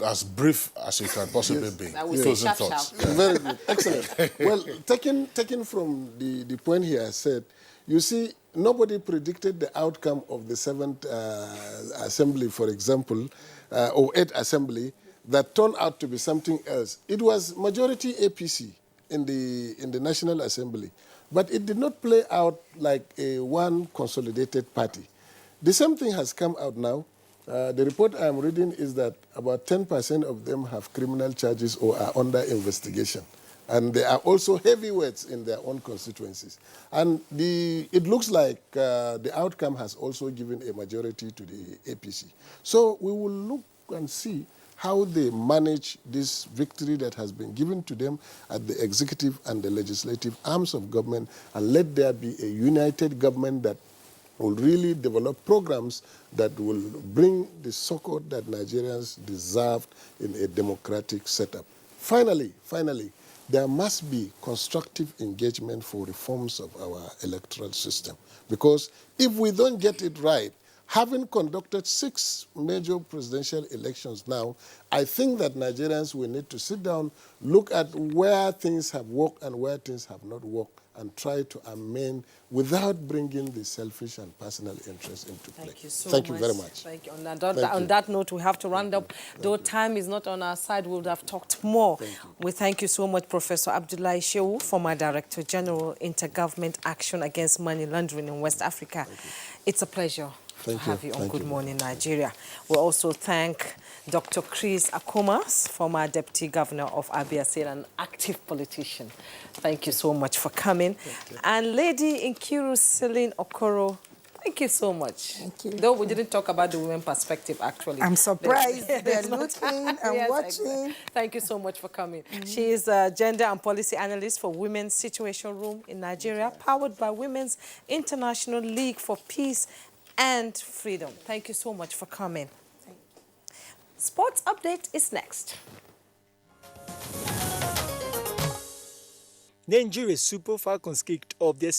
As brief as you can possibly be. Closing thoughts. Yeah. Very good. Excellent. Well, taking from the point he has said, you see, nobody predicted the outcome of the 7th Assembly, for example, or 8th Assembly, that turned out to be something else. It was majority APC in the National Assembly, but it did not play out like a one consolidated party. The same thing has come out now. The report I am reading is that about 10% of them have criminal charges or are under investigation. And they are also heavyweights in their own constituencies. And it looks like the outcome has also given a majority to the APC. So we will look and see how they manage this victory that has been given to them at the executive and the legislative arms of government, and let there be a united government that will really develop programs that will bring the support that Nigerians deserve in a democratic setup. Finally, there must be constructive engagement for reforms of our electoral system. Because if we don't get it right, having conducted 6 major presidential elections now, I think that Nigerians will need to sit down, look at where things have worked and where things have not worked, and try to amend without bringing the selfish and personal interests into play. Thank you so Thank much. you very much. Thank you. On that note, we have to round up. Though time is not on our side, we would have talked more. We thank you so much, Professor Abdullahi Shehu, former Director General, Intergovernment Action Against Money Laundering in West Africa. It's a pleasure to have you on Good Morning Nigeria. We also thank Dr. Chris Akumas, former Deputy Governor of Abia State, an active politician. Thank you so much for coming. And Lady Nkiru Celine Okoro, thank you so much. Thank you. Though we didn't talk about the women perspective, actually. I'm surprised. They're looking and watching. Exactly. Thank you so much for coming. She is a gender and policy analyst for Women's Situation Room in Nigeria, powered by Women's International League for Peace and Freedom. Thank you so much for coming. Sports update is next. Nigeria's Super Falcons kicked off their